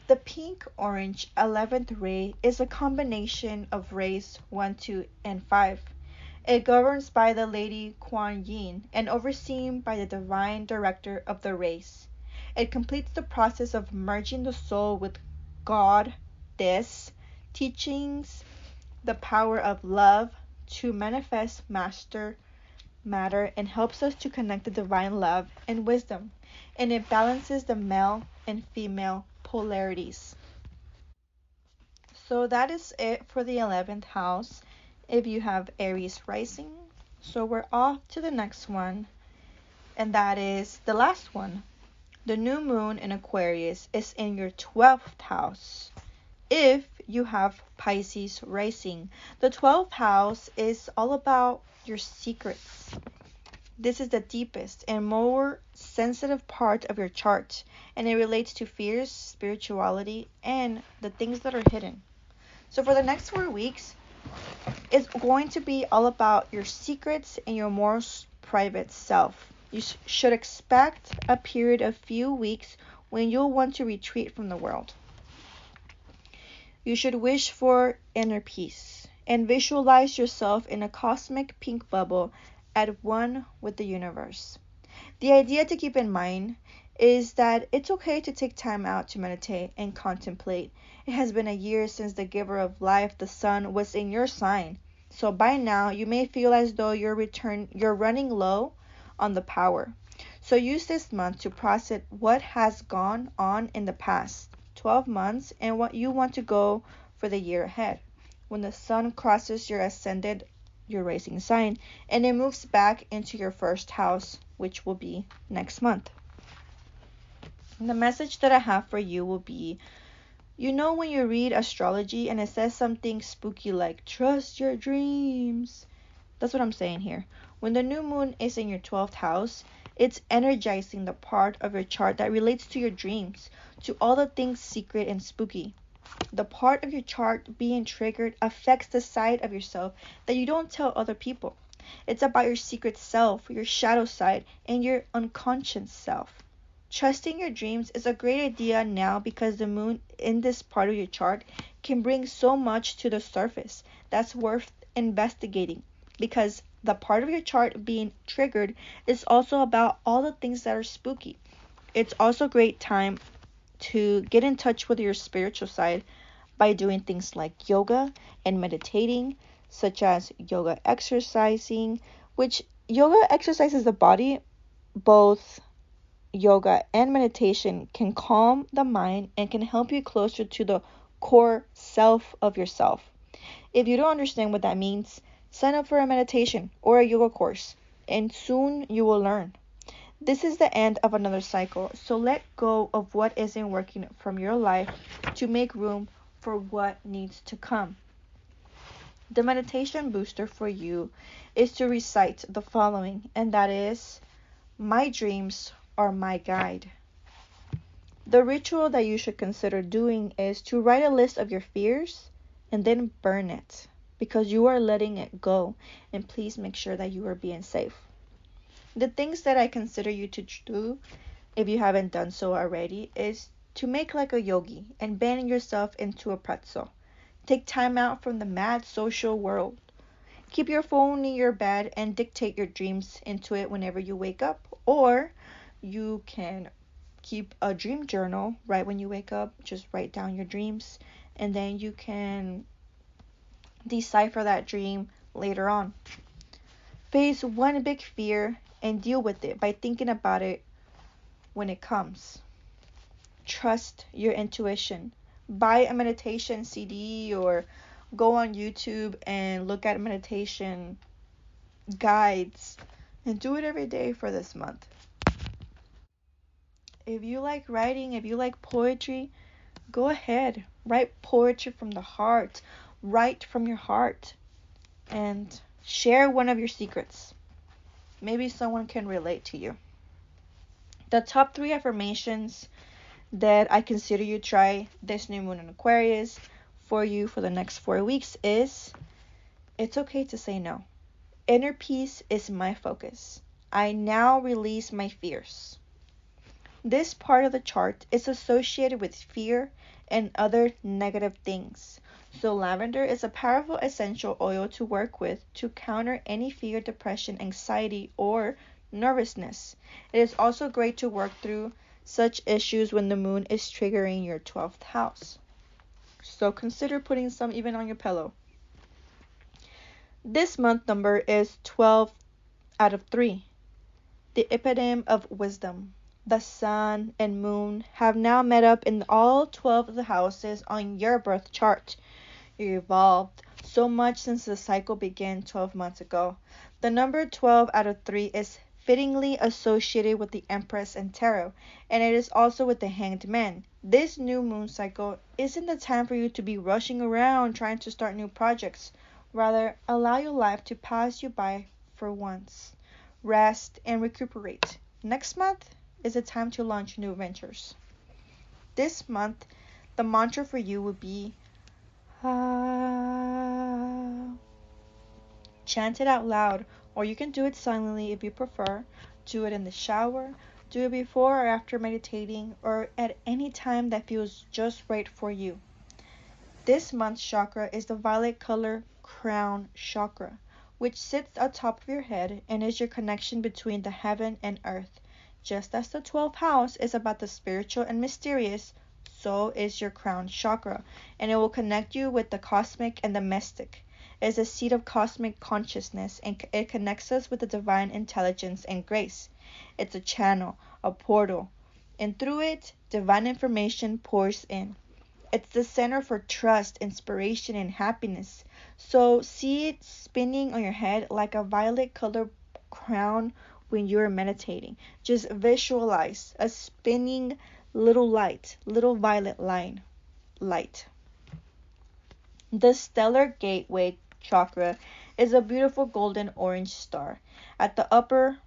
A: The pink-orange 11th ray is a combination of rays 1, 2, and 5. It governs by the Lady Kuan Yin and overseen by the divine director of the race. It completes the process of merging the soul with God, this teachings the power of love to manifest matter and helps us to connect the divine love and wisdom, and it balances the male and female polarities. So that is it for the 11th house if you have Aries Rising. So we're off to the next one, and that is the last one. The new moon in Aquarius is in your 12th house. If you have Pisces Rising, the 12th house is all about your secrets. This is the deepest and more sensitive part of your chart, and it relates to fears, spirituality, and the things that are hidden. So for the next 4 weeks, it's going to be all about your secrets and your most private self. You should expect a period of few weeks when you'll want to retreat from the world. You should wish for inner peace and visualize yourself in a cosmic pink bubble at one with the universe. The idea to keep in mind is that it's okay to take time out to meditate and contemplate. It has been a year since the giver of life, the sun, was in your sign. So by now you may feel as though you're running low on the power. So use this month to process what has gone on in the past 12 months and what you want to go for the year ahead. When the sun crosses your ascendant, your rising sign, and it moves back into your first house, which will be next month. And the message that I have for you will be, when you read astrology and it says something spooky like trust your dreams. That's what I'm saying here. When the new moon is in your 12th house, it's energizing the part of your chart that relates to your dreams, to all the things secret and spooky. The part of your chart being triggered affects the side of yourself that you don't tell other people. It's about your secret self, your shadow side, and your unconscious self. Trusting your dreams is a great idea now because the moon in this part of your chart can bring so much to the surface that's worth investigating, because the part of your chart being triggered is also about all the things that are spooky. It's also a great time to get in touch with your spiritual side by doing things like yoga and meditating, such as yoga exercising, which yoga exercises the body. Both yoga and meditation can calm the mind and can help you closer to the core self of yourself. If you don't understand what that means, sign up for a meditation or a yoga course, and soon you will learn. This is the end of another cycle, so let go of what isn't working from your life to make room for what needs to come. The meditation booster for you is to recite the following, and that is, my dreams are my guide. The ritual that you should consider doing is to write a list of your fears and then burn it, because you are letting it go, and please make sure that you are being safe. The things that I consider you to do, if you haven't done so already, is to make like a yogi and bend yourself into a pretzel. Take time out from the mad social world. Keep your phone in your bed and dictate your dreams into it whenever you wake up. Or you can keep a dream journal right when you wake up. Just write down your dreams, and then you can decipher that dream later on. Face one big fear and deal with it by thinking about it when it comes. Trust your intuition. Buy a meditation CD or go on YouTube and look at meditation guides and do it every day for this month. If you like writing, if you like poetry, go ahead. Write poetry from the heart. Write from your heart and share one of your secrets. Maybe someone can relate to you. The top 3 affirmations that I consider you try this new moon in Aquarius for you for the next 4 weeks is: it's okay to say no. Inner peace is my focus. I now release my fears. This part of the chart is associated with fear and other negative things. So lavender is a powerful essential oil to work with to counter any fear, depression, anxiety, or nervousness. It is also great to work through such issues when the moon is triggering your 12th house. So consider putting some even on your pillow. This month number is 12 out of 3, the epitome of wisdom. The sun and moon have now met up in all 12 of the houses on your birth chart. You evolved so much since the cycle began 12 months ago. The number 12 out of 3 is fittingly associated with the Empress and Tarot, and it is also with the Hanged Man. This new moon cycle isn't the time for you to be rushing around trying to start new projects. Rather, allow your life to pass you by for once. Rest and recuperate. Next month is a time to launch new ventures. This month, the mantra for you would be chant it out loud, or you can do it silently if you prefer. Do it in the shower, do it before or after meditating, or at any time that feels just right for you. This month's chakra is the violet color crown chakra, which sits atop of your head and is your connection between the heaven and earth. Just as the 12th house is about the spiritual and mysterious, so is your crown chakra, and it will connect you with the cosmic and the mystic. It is a seat of cosmic consciousness, and it connects us with the divine intelligence and grace. It's a channel, a portal, and through it, divine information pours in. It's the center for trust, inspiration, and happiness. So see it spinning on your head like a violet colored crown when you're meditating. Just visualize a spinning little light, little violet light. The stellar gateway chakra is a beautiful golden orange star at the upper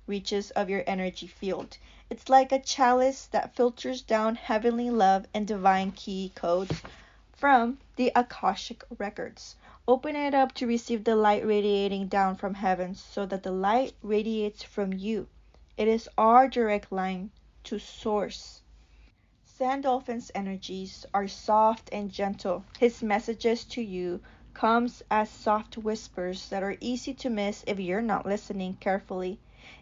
A: reaches of your energy field. It's like a chalice that filters down heavenly love and divine key codes from the Akashic records. Open it up to receive the light radiating down from heaven so that the light radiates from you. It is our direct line to source. Sandalphon's energies are soft and gentle. His messages to you comes as soft whispers that are easy to miss if you're not listening carefully.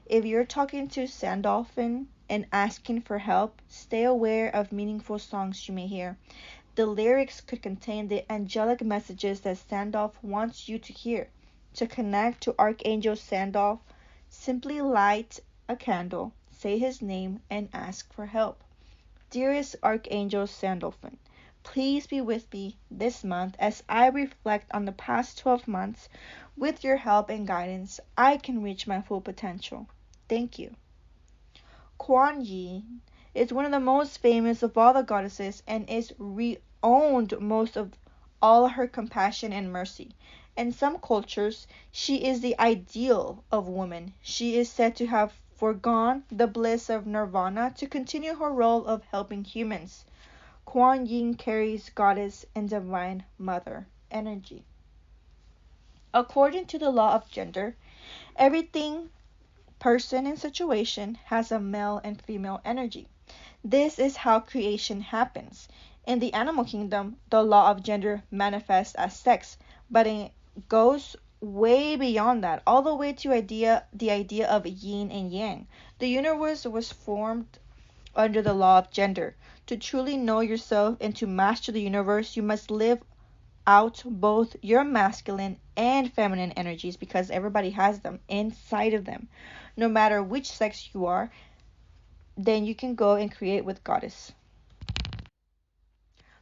A: If you're talking to Sandalphon and asking for help, stay aware of meaningful songs you may hear. The lyrics could contain the angelic messages that Sandalph wants you to hear. To connect to Archangel Sandalph, simply light a candle, say his name, and ask for help. Dearest Archangel Sandalphon, please be with me this month as I reflect on the past 12 months. With your help and guidance, I can reach my full potential. Thank you. Kuan Yin is one of the most famous of all the goddesses and is renowned most of all her compassion and mercy. In some cultures, she is the ideal of woman. She is said to have foregone the bliss of nirvana to continue her role of helping humans. Kuan Yin carries goddess and divine mother energy. According to the law of gender, everything, person, and situation has a male and female energy. This is how creation happens. In the animal kingdom, the law of gender manifests as sex, but it goes way beyond that, all the way to the idea of yin and yang. The universe was formed under the law of gender. To truly know yourself and to master the universe, you must live out both your masculine and feminine energies, because everybody has them inside of them. No matter which sex you are, then you can go and create with Goddess.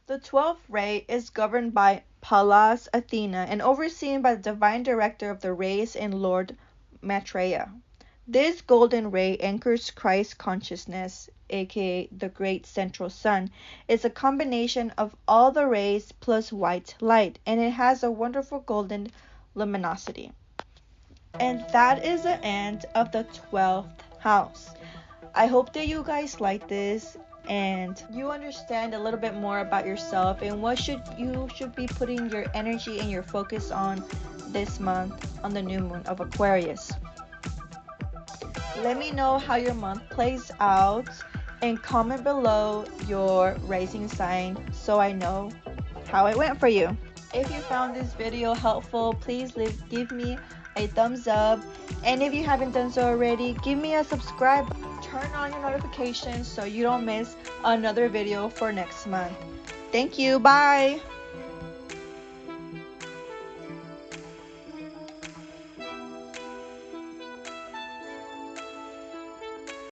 A: The 12th ray is governed by Pallas Athena and overseen by the divine director of the rays and Lord Maitreya. This golden ray anchors Christ consciousness, aka the great central sun. It's a combination of all the rays plus white light, and it has a wonderful golden luminosity. And that is the end of the 12th house. I hope that you guys like this and you understand a little bit more about yourself and what you should be putting your energy and your focus on this month on the new moon of Aquarius. Let me know how your month plays out and comment below your rising sign so I know how it went for you. If you found this video helpful, please give me a thumbs up, and if you haven't done so already, give me a subscribe. Turn on your notifications so you don't miss another video for next month. Thank you. Bye.